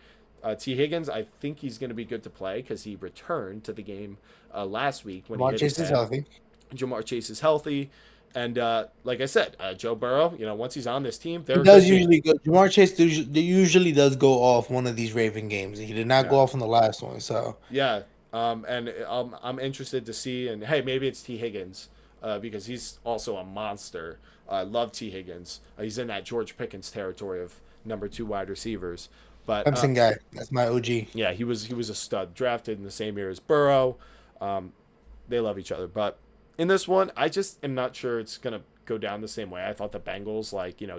T. Higgins, I think he's going to be good to play because he returned to the game last week when he Jamar hit his Chase is head. healthy. Jamar Chase is healthy. And like I said, Joe Burrow, once he's on this team, He they're a good does team. usually go. Jamar Chase usually does go off one of these Raven games. He did not go Yeah. off on the last one. So Yeah. And I'm interested to see, and hey, maybe it's T. Higgins because he's also a monster. I love T. Higgins. He's in that George Pickens territory of number 2 wide receivers. But Clemson guy, that's my OG. yeah, he was a stud, drafted in the same year as Burrow. Um, they love each other, but in this one, I just am not sure it's gonna go down the same way. I thought the Bengals,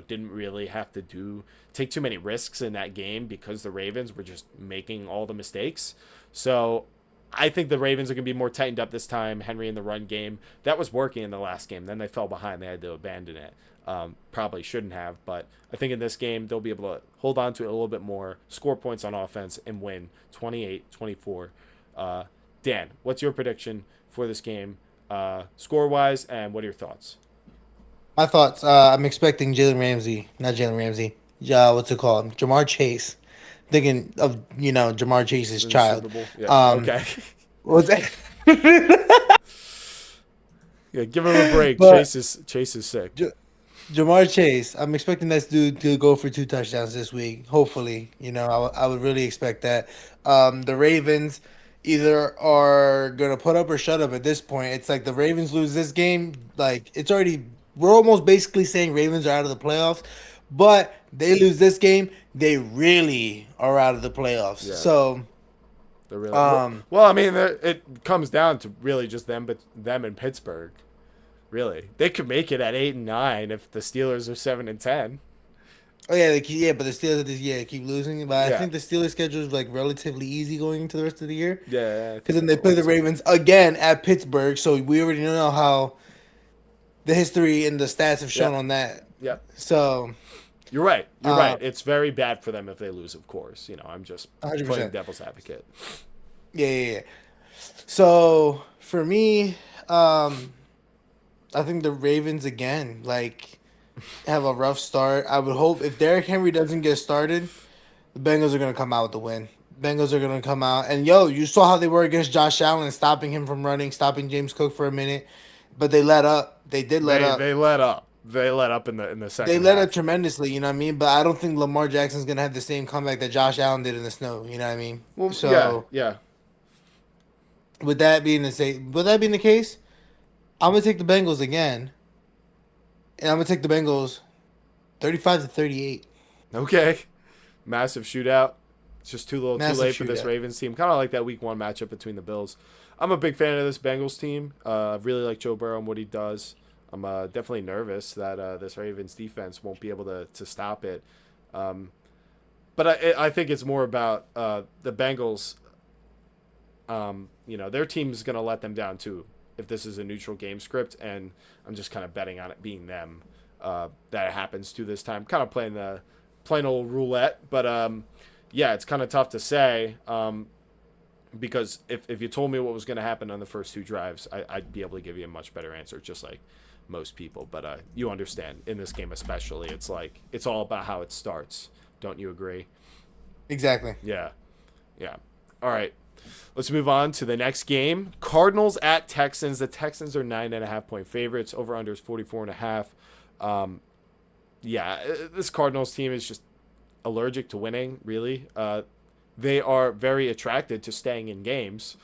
didn't really have to take too many risks in that game because the Ravens were just making all the mistakes. So I think the Ravens are going to be more tightened up this time. Henry in the run game. That was working in the last game. Then they fell behind. They had to abandon it. Probably shouldn't have. But I think in this game, they'll be able to hold on to it a little bit more, score points on offense, and win 28-24. Dan, what's your prediction for this game score-wise, and what are your thoughts? My thoughts. I'm expecting Jalen Ramsey, not Jalen Ramsey. What's it called? Jamar Chase. Thinking of Jamar Chase's In the child. Super Bowl? Yeah. Um, Okay. what was that? Yeah, give him a break. But Chase is sick. Jamar Chase, I'm expecting this dude to go for 2 touchdowns this week. Hopefully, I would really expect that. The Ravens either are gonna put up or shut up at this point. It's like the Ravens lose this game, like it's already we're almost basically saying Ravens are out of the playoffs, but they lose this game, they really are out of the playoffs. Yeah. So, They're really um, well. I mean, it comes down to really just them, but them in Pittsburgh. Really, they could make it at 8-9 if the Steelers are 7-10. oh yeah, but the Steelers keep losing. But I Yeah, think the Steelers schedule is like relatively easy going into the rest of the year. yeah, I Because think then that's they what play it the is. Ravens again at Pittsburgh, so we already know how the history and the stats have shown Yep, on that. yep. So, You're right. You're uh, right. It's very bad for them if they lose. Of course, I'm just playing 100%. devil's advocate. Yeah. So for me, I think the Ravens again have a rough start. I would hope if Derrick Henry doesn't get started, the Bengals are gonna come out with the win. Bengals are gonna come out and you saw how they were against Josh Allen, stopping him from running, stopping James Cook for a minute, but they let up. They did let They up. they let up. They let up in the They second let up half. tremendously, you know what I mean? But I don't think Lamar Jackson's gonna have the same comeback that Josh Allen did in the snow, you know what I mean? Well, yeah, So yeah. with that being the case, I'm gonna take the Bengals again, and I'm gonna take the Bengals 35-38. Okay. Massive shootout. It's just too little, too Massive late for this shootout. Ravens team. Kind of like that Week 1 matchup between the Bills. I'm a big fan of this Bengals team. I really like Joe Burrow and what he does. I'm definitely nervous that this Ravens defense won't be able to stop it. Um, but I think it's more about the Bengals. Their team's going to let them down too if this is a neutral game script, and I'm just kind of betting on it being them that it happens to this time. Kind of playing the plain old roulette, but yeah, it's kind of tough to say because if you told me what was going to happen on the first two drives, I'd be able to give you a much better answer, just like most people. But you understand, in this game especially, it's all about how it starts. Don't you agree? Exactly. Yeah. Yeah. All right. Let's move on to the next game. Cardinals at Texans. The Texans are 9.5-point favorites. Over under is 44.5. Yeah, this Cardinals team is just allergic to winning, really. They are very attracted to staying in games,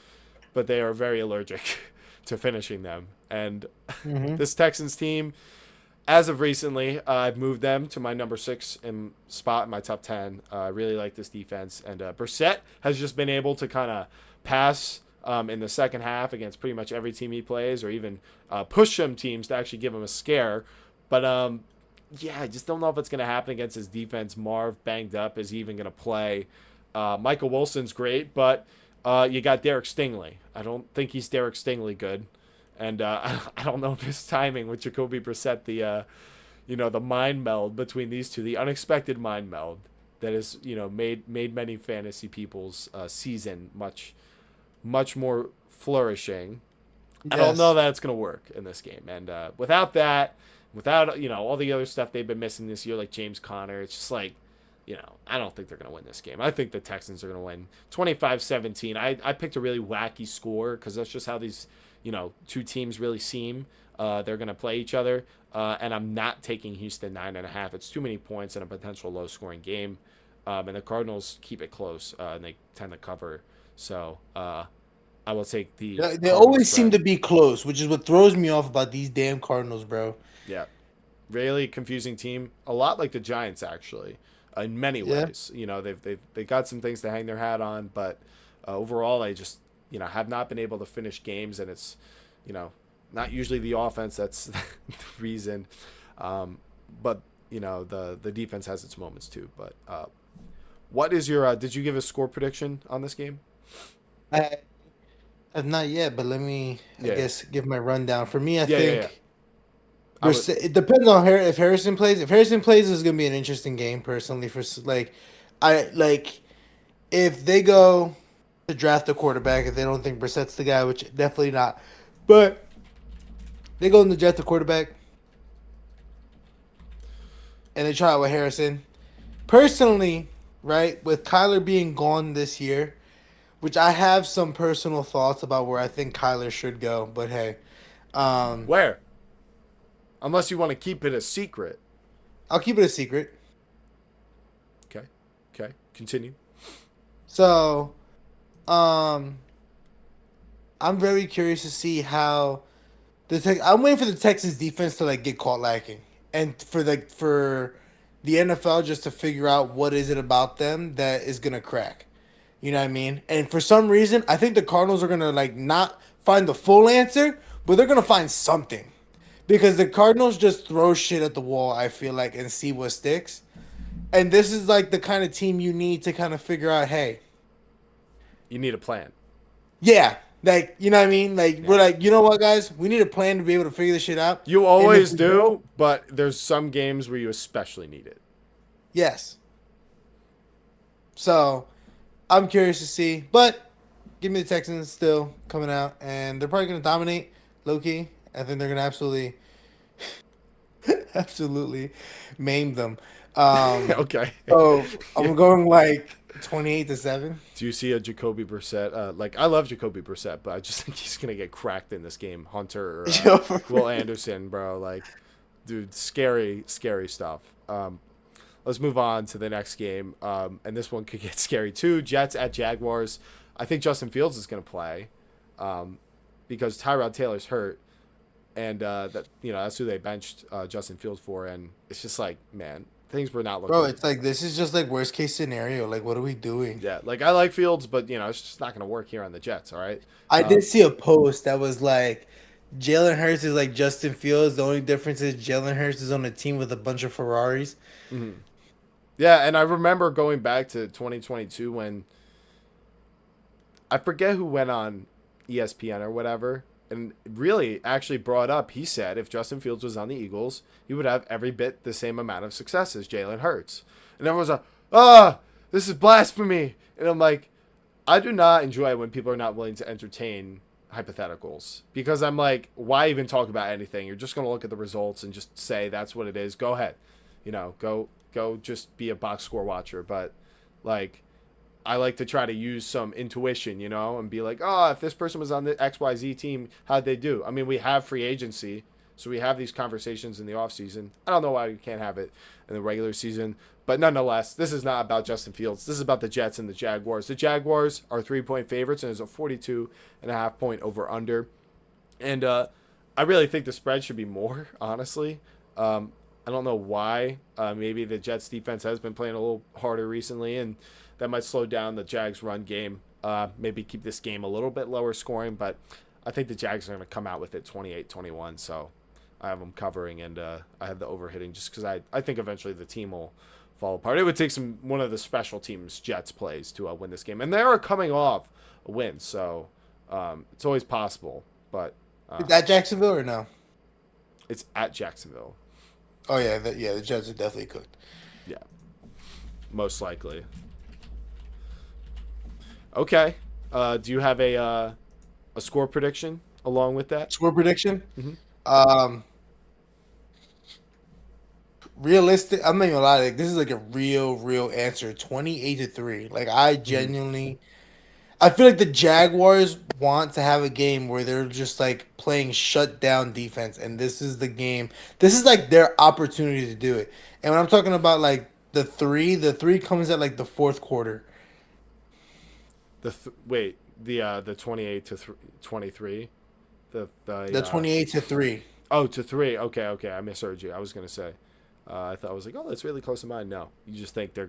but they are very allergic to finishing them. And this Texans team, as of recently, I've moved them to my number 6 spot in my top 10. I really like this defense. And Brissett has just been able to kind of pass in the second half against pretty much every team he plays, or even push some teams to actually give him a scare. But yeah, I just don't know if it's going to happen against his defense. Marv banged up. Is he even going to play? Michael Wilson's great, but you got Derek Stingley. I don't think he's Derek Stingley good. And I don't know if his timing with Jacoby Brissett, the mind meld between these two, the unexpected mind meld that has, made many fantasy people's season much more flourishing. Yes. I don't know that it's going to work in this game. And without all the other stuff they've been missing this year, like James Conner, it's just like, I don't think they're going to win this game. I think the Texans are going to win 25-17. I picked a really wacky score because that's just how these two teams really seem. They're going to play each other. And I'm not taking Houston 9.5. It's too many points in a potential low-scoring game. And the Cardinals keep it close, and they tend to cover. So I will take the They always seem to be close, which is what throws me off about these damn Cardinals, bro. Yeah. Really confusing team. A lot like the Giants, actually, in many ways. They've got some things to hang their hat on, but overall, they just have not been able to finish games, and it's, not usually the offense that's the reason. But, the defense has its moments too. But what is your, did you give a score prediction on this game? I have not yet, but let me, I guess, give my rundown. For me, I think it depends on if Harrison plays. If Harrison plays, it's going to be an interesting game, personally. If they go to draft a quarterback, if they don't think Brissett's the guy, which definitely not, but they go in to draft a quarterback and they try out with Harrison. Personally, right, with Kyler being gone this year, which I have some personal thoughts about where I think Kyler should go, but hey. Where? Unless you want to keep it a secret. I'll keep it a secret. Okay. Continue. So, I'm very curious to see how I'm waiting for the Texans defense to get caught lacking, and for the NFL just to figure out what is it about them that is gonna crack. You know what I mean? And for some reason, I think the Cardinals are gonna not find the full answer, but they're gonna find something, because the Cardinals just throw shit at the wall, I feel like, and see what sticks. And this is the kind of team you need to kind of figure out, hey, you need a plan. Yeah. You know what I mean? We're you know what, guys? We need a plan to be able to figure this shit out. You always do, but there's some games where you especially need it. Yes. So, I'm curious to see. But, give me the Texans still coming out. And they're probably going to dominate, low-key. I think they're going to absolutely maim them. Okay. So, I'm going 28-7. Do you see a Jacoby Brissett? I love Jacoby Brissett, but I just think he's gonna get cracked in this game. Hunter or Will Anderson, bro. Dude, scary stuff. Let's move on to the next game. And this one could get scary too. Jets at Jaguars. I think Justin Fields is gonna play, because Tyrod Taylor's hurt, and that's who they benched Justin Fields for, and it's just man. Things were not looking. Bro, it's this is just worst case scenario. What are we doing? Yeah, I like Fields, but it's just not going to work here on the Jets. All right. I did see a post that was Jalen Hurts is like Justin Fields. The only difference is Jalen Hurts is on a team with a bunch of Ferraris. Mm-hmm. Yeah, and I remember going back to 2022 when I forget who went on ESPN or whatever, and really actually brought up. He said if Justin Fields was on the Eagles, he would have every bit the same amount of success as Jalen Hurts. And everyone's like, "Ah, this is blasphemy." And I'm like, I do not enjoy when people are not willing to entertain hypotheticals because I'm like, why even talk about anything? You're just gonna look at the results and just say that's what it is. Go ahead, go just be a box score watcher. But like, I like to try to use some intuition, and be like, oh, if this person was on the XYZ team, how'd they do? I mean, we have free agency, so we have these conversations in the offseason. I don't know why we can't have it in the regular season. But nonetheless, this is not about Justin Fields. This is about the Jets and the Jaguars. The Jaguars are 3-point favorites, and there's a 42.5-point over-under. And I really think the spread should be more, honestly. I don't know why. Maybe the Jets defense has been playing a little harder recently, and that might slow down the Jags run game. Maybe keep this game a little bit lower scoring, but I think the Jags are going to come out with it 28-21. So I have them covering, and I have the overhitting just because I think eventually the team will fall apart. It would take one of the special teams Jets plays to win this game, and they are coming off a win, so it's always possible. But Is that Jacksonville or no? it's at Jacksonville. Oh yeah, the Jets are definitely cooked. Yeah, most likely. Okay. Do you have a score prediction along with that? Score prediction. Mm-hmm. Um, Realistic. I'm not even gonna lie. Like, this is like a real answer. 28-3. Like I Mm-hmm. genuinely, I feel like the Jaguars want to have a game where they're just like playing shut down defense, and this is the game. This is like their opportunity to do it. And when I'm talking about like the three comes at like the fourth quarter. Wait, the 28 to 23. The The 28-3. Oh, to 3. Okay. I misheard you. I was gonna say. I thought I was like, oh, that's really close to mine. No, you just think they're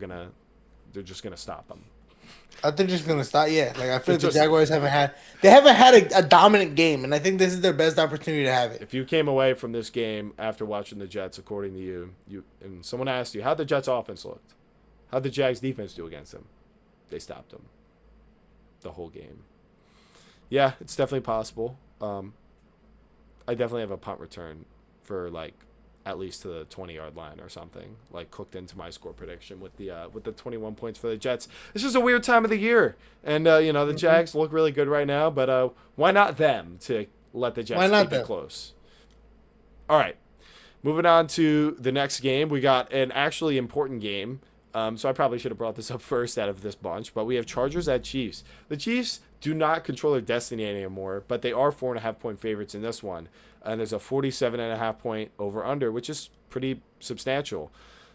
just gonna stop them. I think they're just gonna stop. Yeah, like I feel They're like the just Jaguars haven't had a dominant game, and I think this is their best opportunity to have it. If you came away from this game after watching the Jets, according to you and someone asked you how the Jets offense looked, how the Jags defense do against them, they stopped them the whole game. Yeah, it's definitely possible. I definitely have a punt return for like at least to the 20-yard line or something, like cooked into my score prediction with the 21 points for the Jets. It's just a weird time of the year, and the Mhm. Jags look really good right now, but why not them to let the Why Jets not keep it them? close? All right, moving on to the next game, we got an actually important game. So I probably should have brought this up first out of this bunch, but we have Chargers at Chiefs. The Chiefs do not control their destiny anymore, but they are 4.5-point favorites in this one. And there's a 47.5-point over under, which is pretty substantial.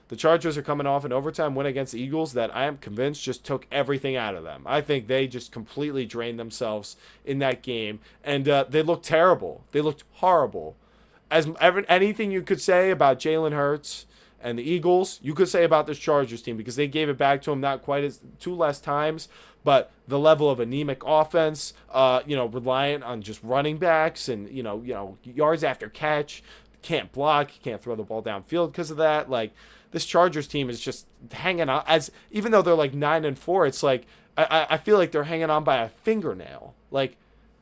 The Chargers are coming off an overtime win against the Eagles that I am convinced just took everything out of them. I think they just completely drained themselves in that game, and they looked terrible. They looked horrible. Anything you could say about Jalen Hurts and the Eagles, you could say about this Chargers team because they gave it back to him not quite as two less times, but the level of anemic offense, reliant on just running backs and yards after catch, can't block, can't throw the ball downfield because of that. Like this Chargers team is just hanging on as even though they're like 9-4, it's like I feel like they're hanging on by a fingernail. Like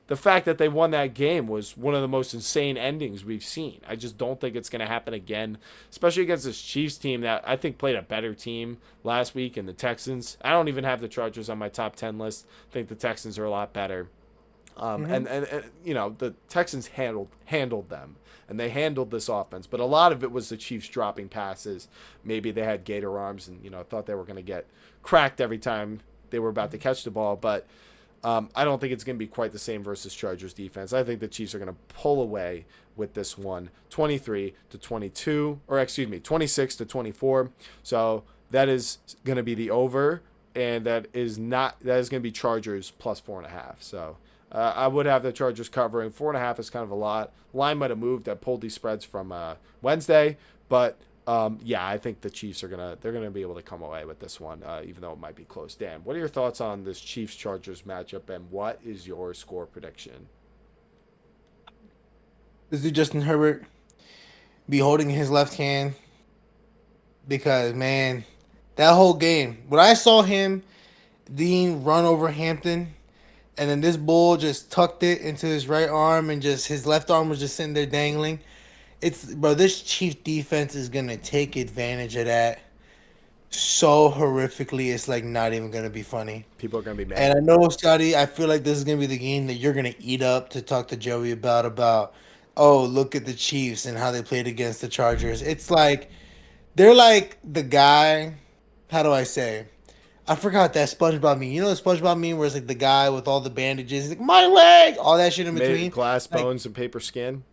the fact that they won that game was one of the most insane endings we've seen. I just don't think it's going to happen again, especially against this Chiefs team that I think played a better team last week in the Texans. I don't even have the Chargers on my top 10 list. I think the Texans are a lot better. Hmm. And the Texans handled them, and they handled this offense. But a lot of it was the Chiefs dropping passes. Maybe they had gator arms and thought they were going to get cracked every time they were about to catch the ball. But I don't think it's going to be quite the same versus Chargers defense. I think the Chiefs are going to pull away with this one, 23-22, or excuse me, 26-24. So that is going to be the over, and that is going to be Chargers plus 4.5. So I would have the Chargers covering 4.5 is kind of a lot. Line might have moved. I pulled these spreads from Wednesday, but yeah, I think the Chiefs they're gonna be able to come away with this one, even though it might be close. Dan, what are your thoughts on this Chiefs Chargers matchup, and what is your score prediction? This dude Justin Herbert be holding his left hand because man, That whole game. When I saw him, Dean run over Hampton, and then this bull just tucked it into his right arm, and just his left arm was just sitting there dangling. It's bro, this Chief defense is gonna take advantage of that so horrifically. It's like not even gonna be funny. People are gonna be And mad. I know, Scotty, I feel like this is gonna be the game that you're gonna eat up to talk to Joey about. Oh, look at the Chiefs and how they played against the Chargers. It's like they're like the guy. How do I say? I forgot that SpongeBob meme. You know the SpongeBob meme where it's like the guy with all the bandages, he's like my leg, all that shit in Made between. glass Like, bones and paper skin.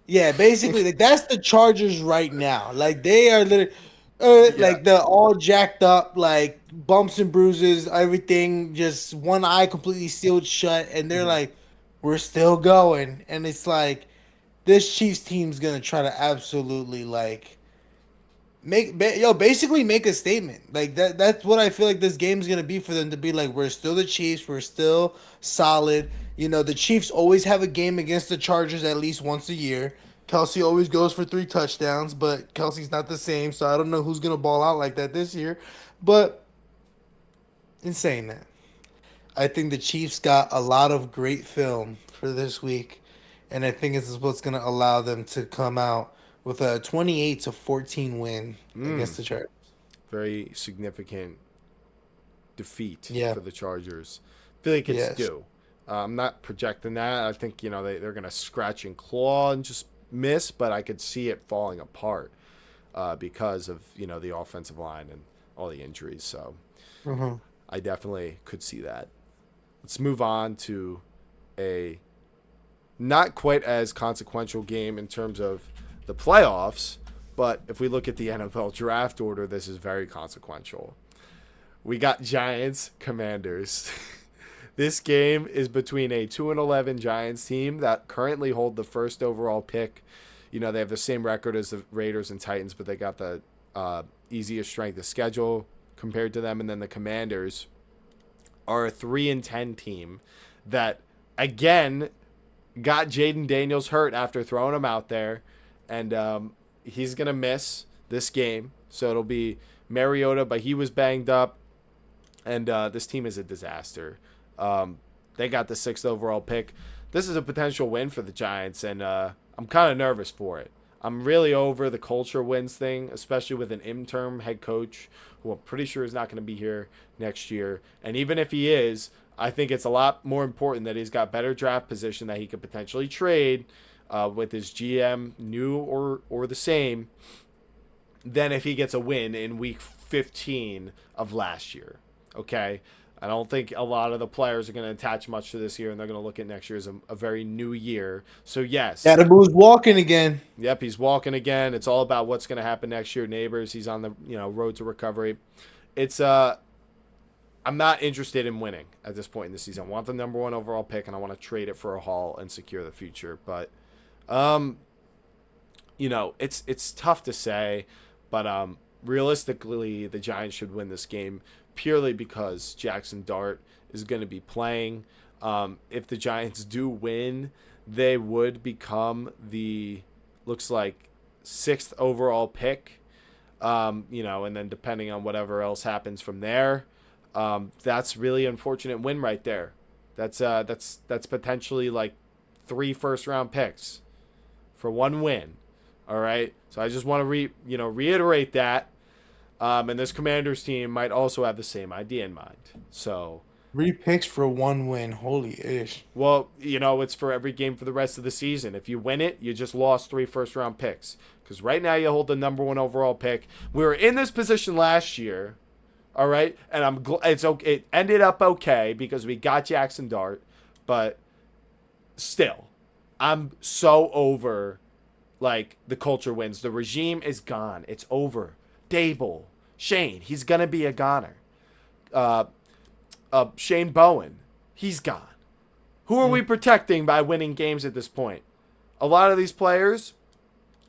yeah, basically, like that's the Chargers right now. Like they are literally, Yeah. like the all jacked up, like bumps and bruises, everything, just one eye completely sealed shut, and they're Hmm. like, we're still going, and it's like this Chiefs team's gonna try to absolutely like basically make a statement like that. That's what I feel like this game's gonna be for them to be like, we're still the Chiefs, we're still solid. You know, the Chiefs always have a game against the Chargers at least once a year. Kelsey always goes for 3 touchdowns, but Kelsey's not the same, so I don't know who's gonna ball out like that this year. But in saying that, I think the Chiefs got a lot of great film for this week, and I think this is what's going to allow them to come out with a 28-14 win against Mm. the Chargers. Very significant defeat Yeah. for the Chargers. I feel like it's Yes. due. I'm not projecting that. I think they're gonna scratch and claw and just miss, but I could see it falling apart because of the offensive line and all the injuries. So Hmm. I definitely could see that. Let's move on to a not quite as consequential game in terms of the playoffs, but if we look at the NFL draft order, this is very consequential. We got Giants, Commanders. This game is between a 2-11 Giants team that currently hold the first overall pick. They have the same record as the Raiders and Titans, but they got the easiest strength of schedule compared to them. And then the Commanders are a 3-10 team that, again, got Jaden Daniels hurt after throwing him out there. And he's going to miss this game. So it'll be Mariota, but he was banged up. And this team is a disaster. They got the 6th overall pick. This is a potential win for the Giants, and I'm kind of nervous for it. I'm really over the culture wins thing, especially with an interim head coach who I'm pretty sure is not going to be here next year. And even if he is, I think it's a lot more important that he's got better draft position that he could potentially trade with his GM, new or the same, than if he gets a win in week 15 of last year. Okay? I don't think a lot of the players are going to attach much to this year, and they're going to look at next year as a very new year. So, yes. Boo's walking again. Yep, he's walking again. It's all about what's going to happen next year. Neighbors, he's on the road to recovery. It's I'm not interested in winning at this point in the season. I want the number 1 overall pick, and I want to trade it for a haul and secure the future. But, it's tough to say. But realistically, the Giants should win this game purely because Jackson Dart is going to be playing. If the Giants do win, they would become looks like 6th overall pick. And then depending on whatever else happens from there, that's really unfortunate win right there. That's potentially like 3 first-round picks for 1 win. All right, so I just want to reiterate that. And this Commanders team might also have the same idea in mind. So, 3 picks for 1 win. Holy ish. well, it's for every game for the rest of the season. If you win it, you just lost 3 first-round picks. Because right now you hold the number 1 overall pick. We were in this position last year, all right? And I'm it's okay. It ended up okay because we got Jackson Dart. But still, I'm so over, like, the culture wins. The regime is gone. It's over. Dable. Shane, he's going to be a goner. Shane Bowen, he's gone. Who are we protecting by winning games at this point? A lot of these players,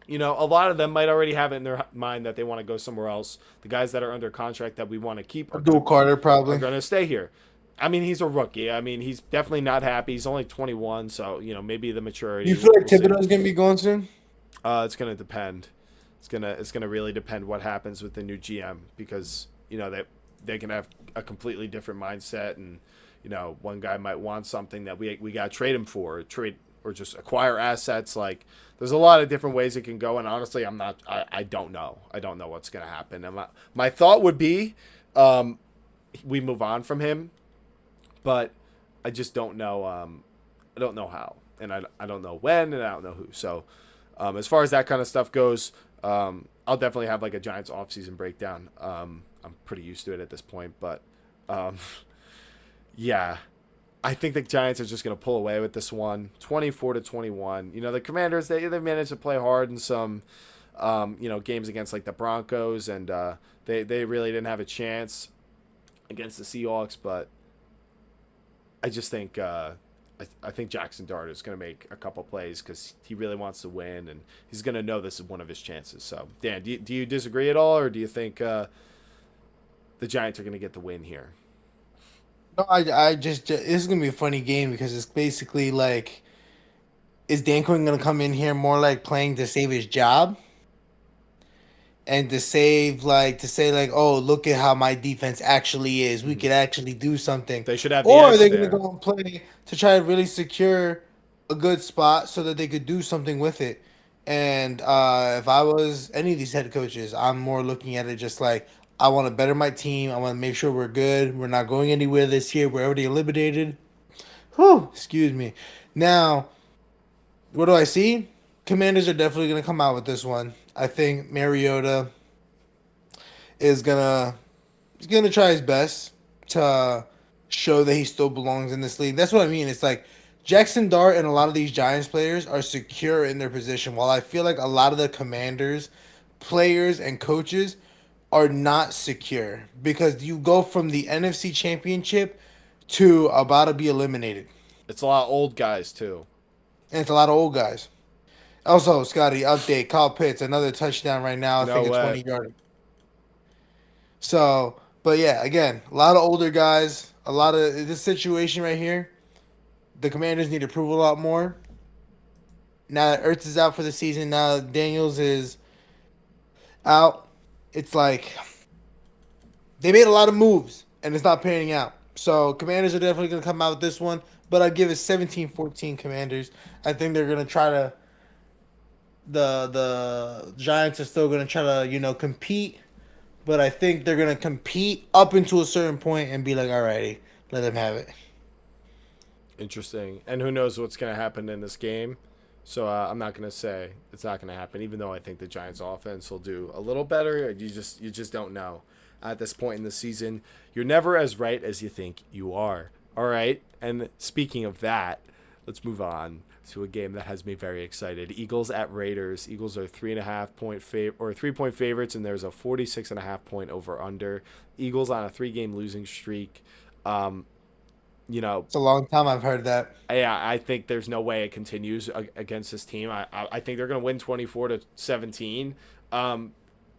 a lot of them might already have it in their mind that they want to go somewhere else. The guys that are under contract that we want to keep Abdul Carter are probably. going to stay here. I mean, he's a rookie. I mean, he's definitely not happy. He's only 21, so, maybe the maturity. You feel like we'll see. Thibodeau's gonna be going soon? It's going to depend. It's gonna really depend what happens with the new GM because they can have a completely different mindset, and one guy might want something that we got to trade him for, or just acquire assets. Like there's a lot of different ways it can go, and honestly, I don't know. I don't know what's going to happen. And my thought would be we move on from him, but I just don't know. I don't know how, and I don't know when, and I don't know who. So as far as that kind of stuff goes, I'll definitely have like a Giants offseason breakdown. I'm pretty used to it at this point, but um, yeah, I think the Giants are just going to pull away with this one, 24-21. The Commanders they managed to play hard in some games against like the Broncos, and they really didn't have a chance against the Seahawks, but I just think I think Jackson Dart is going to make a couple plays because he really wants to win, and he's going to know this is one of his chances. So, Dan, do you disagree at all, or do you think the Giants are going to get the win here? No, I just this is gonna be a funny game because it's basically like, is Dan Quinn gonna come in here more like playing to save his job and to say like, oh, look at how my defense actually is. We Mm-hmm. could actually do something, They should have the or are edge they gonna there. go and play to try to really secure a good spot so that they could do something with it? And if I was any of these head coaches, I'm more looking at it just like, I want to better my team. I want to make sure we're good. We're not going anywhere this year. We're already eliminated. Whew, excuse me. Now, what do I see? Commanders are definitely going to come out with this one. I think Mariota is gonna he's gonna try his best to show that he still belongs in this league. That's what I mean. It's like Jackson Dart and a lot of these Giants players are secure in their position, while I feel like a lot of the Commanders players and coaches are not secure because you go from the NFC Championship to about to be eliminated, It's a lot of old guys too. and it's a lot of old guys. Also, Scotty, update: Kyle Pitts another touchdown right now. I No think a way. 20 yard. So, but yeah, again, a lot of older guys, a lot of this situation right here. The Commanders need to prove a lot more. Now that Ertz is out for the season, now that Daniels is out, it's like they made a lot of moves and it's not panning out. So, Commanders are definitely going to come out with this one, but I'd give it 17-14 Commanders. I think they're going to try to the Giants are still going to try to, compete, but I think they're going to compete up into a certain point and be like, "Alrighty, let them have it." Interesting. And who knows what's going to happen in this game? So I'm not going to say it's not going to happen, even though I think the Giants' offense will do a little better. You just don't know at this point in the season. You're never as right as you think you are. All right. And speaking of that, let's move on to a game that has me very excited. Eagles at Raiders. Eagles are 3.5 point 3-point favorites, and there's a 46.5 point over under. Eagles on a 3-game losing streak. Um, you know, It's a long time I've heard that. yeah, I think there's no way it continues against this team. I think they're going to win 24-17. Um,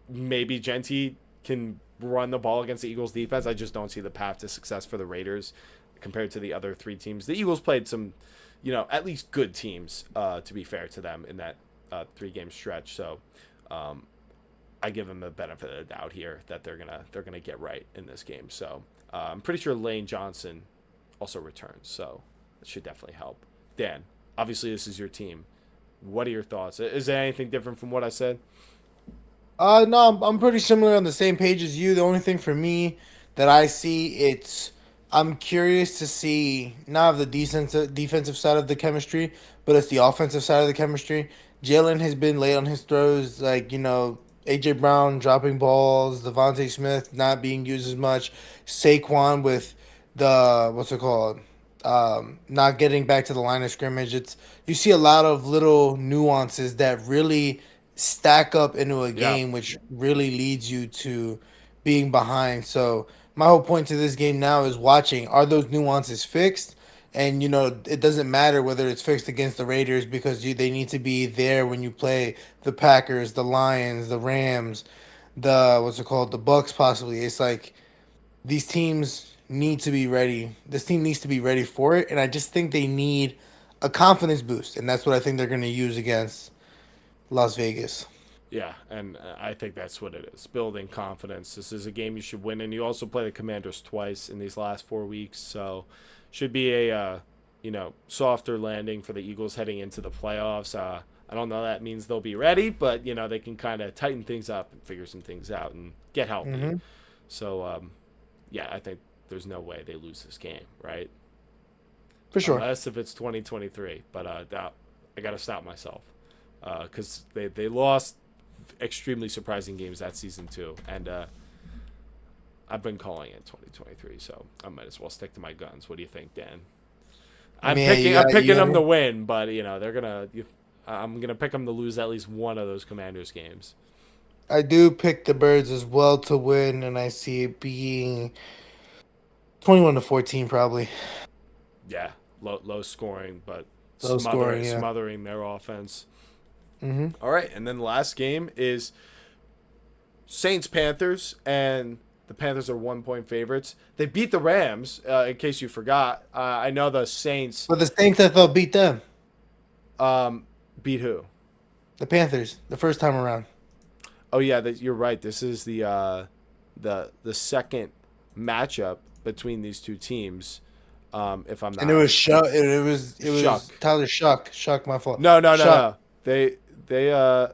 Maybe Genti can run the ball against the Eagles defense. I just don't see the path to success for the Raiders compared to the other three teams. The Eagles played some, at least good teams, to be fair to them in that 3-game stretch. So um, I give them the benefit of the doubt here that they're gonna get right in this game. So I'm pretty sure Lane Johnson also returns, so it should definitely help. Dan, obviously this is your team. What are your thoughts? Is there anything different from what I said? No, I'm pretty similar on the same page as you. The only thing for me that I see, I'm curious to see not the defensive side of the chemistry, but it's the offensive side of the chemistry. Jalen has been late on his throws, like AJ Brown dropping balls, Devontae Smith not being used as much, Saquon with the what's it called, not getting back to the line of scrimmage. It's You see a lot of little nuances that really stack up into a Yeah, game, which really leads you to being behind. So my whole point to this game now is watching, are those nuances fixed? And it doesn't matter whether it's fixed against the Raiders because they need to be there when you play the Packers, the Lions, the Rams, the what's it called, the Bucks possibly. It's like these teams need to be ready. This team needs to be ready for it, and I just think they need a confidence boost, and that's what I think they're going to use against Las Vegas. Yeah, and I think that's what it is. Building confidence. This is a game you should win, and you also play the Commanders twice in these last 4 weeks, so should be a softer landing for the Eagles heading into the playoffs. I don't know that means they'll be ready, but they can kind of tighten things up and figure some things out and get healthy. Mm-hmm. So yeah, I think there's no way they lose this game, right? For sure. Unless if it's 2023, but I got to stop myself because they lost extremely surprising games that season too, and I've been calling it 2023, so I might as well stick to my guns. What do you think, Dan? I'm picking them to win, but they're gonna. I'm gonna pick them to lose at least one of those Commanders games. I do pick the Birds as well to win, and I see it being 21-14 probably. Yeah, low scoring, but Scoring, yeah. smothering their offense. Mm-hmm. All right, and then the last game is Saints Panthers, and the Panthers are 1-point favorites. They beat the Rams. In case you forgot, I know the Saints. But the Saints I thought beat them. Beat who? The Panthers, the first time around. Oh yeah, you're right. This is the second matchup between these two teams. If I'm not, and it was Shuck. It was Shuck. Tyler Shuck. Shuck, my fault. No. Shuck. They. Oh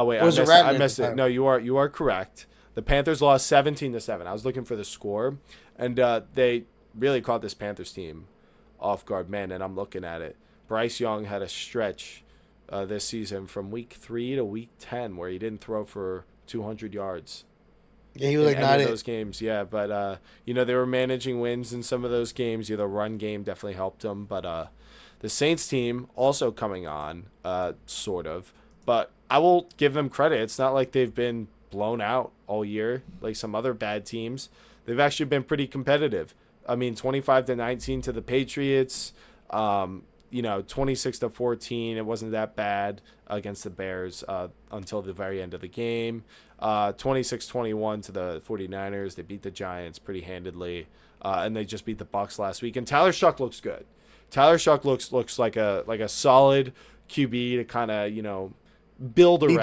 wait, I missed it. No, you are correct. The Panthers lost 17-7. I was looking for the score, and they really caught this Panthers team off guard, man. And I'm looking at it. Bryce Young had a stretch this season from week 3 to week 10 where he didn't throw for 200 yards. Yeah, he was like not in those games. Yeah, but they were managing wins in some of those games. The run game definitely helped them, but the Saints team also coming on, sort of. But I will give them credit. It's not like they've been blown out all year like some other bad teams. They've actually been pretty competitive. I mean, 25-19 to the Patriots. 26-14. It wasn't that bad against the Bears until the very end of the game. 26-21 to the 49ers. They beat the Giants pretty handedly, and they just beat the Bucs last week. And Tyler Shuck looks good. Tyler Shuck looks like a solid QB to kind of build around,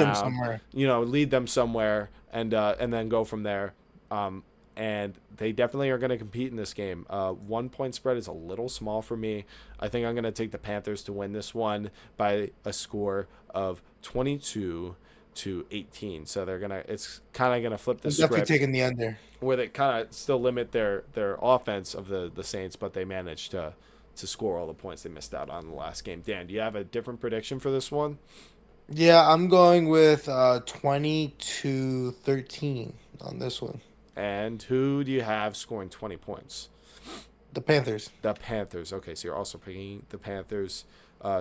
lead them somewhere, and then go from there. And they definitely are going to compete in this game. 1-point spread is a little small for me. I think I'm going to take the Panthers to win this one by a score of 22-18. So it's kind of gonna flip the script. Definitely taking the under. Where they kind of still limit their offense of the Saints, but they managed to score all the points they missed out on in the last game. Dan, do you have a different prediction for this one? Yeah, I'm going with 20-13 on this one. And who do you have scoring 20 points? The Panthers. The Panthers. Okay, so you're also picking the Panthers.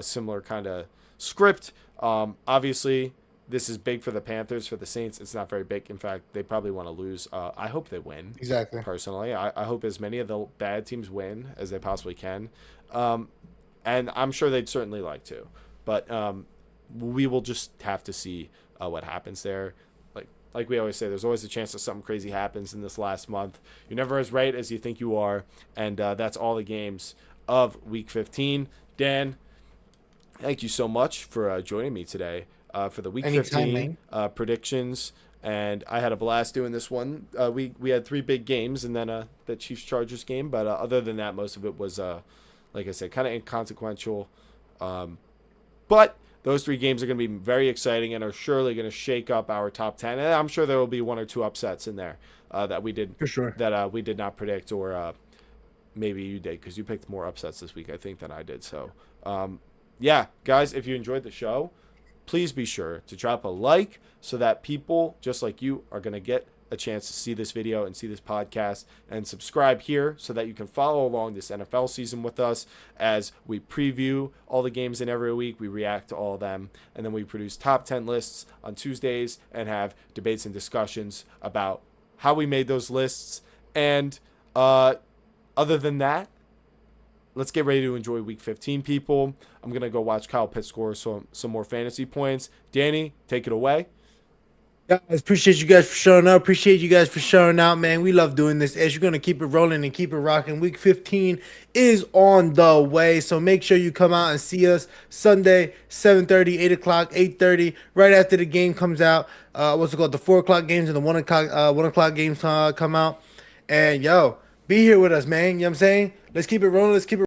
Similar kind of script. Obviously, this is big for the Panthers. For the Saints, it's not very big. In fact, they probably want to lose. I hope they win. Exactly. Personally, I hope as many of the bad teams win as they possibly can. And I'm sure they'd certainly like to. But we will just have to see what happens there. Like we always say, there's always a chance that something crazy happens in this last month. You're never as right as you think you are. And that's all the games of Week 15. Dan, thank you so much for joining me today for the Week 15 predictions. And I had a blast doing this one. We had 3 big games and then the Chiefs-Chargers game. But other than that, most of it was, like I said, kind of inconsequential. But those 3 games are going to be very exciting and are surely going to shake up our top 10. And I'm sure there will be 1 or 2 upsets in there that we did for sure that we did not predict, or maybe you did because you picked more upsets this week, I think, than I did. So, yeah, guys, if you enjoyed the show, please be sure to drop a like so that people just like you are going to get a chance to see this video and see this podcast, and subscribe here so that you can follow along this NFL season with us as we preview all the games in every week. We react to all of them, and then we produce top 10 lists on Tuesdays and have debates and discussions about how we made those lists. And other than that, let's get ready to enjoy Week 15, people. I'm going to go watch Kyle Pitts score some more fantasy points. Danny, take it away. Guys, appreciate you guys for showing up. Appreciate you guys for showing out, man. We love doing this. As you're gonna keep it rolling and keep it rocking. Week 15 is on the way, so make sure you come out and see us Sunday, 7:30, 8 o'clock, 8:30, right after the game comes out. What's it called? The 4 o'clock games and the 1 o'clock games come out. And yo, be here with us, man. You know what I'm saying? Let's keep it rolling. Let's keep it.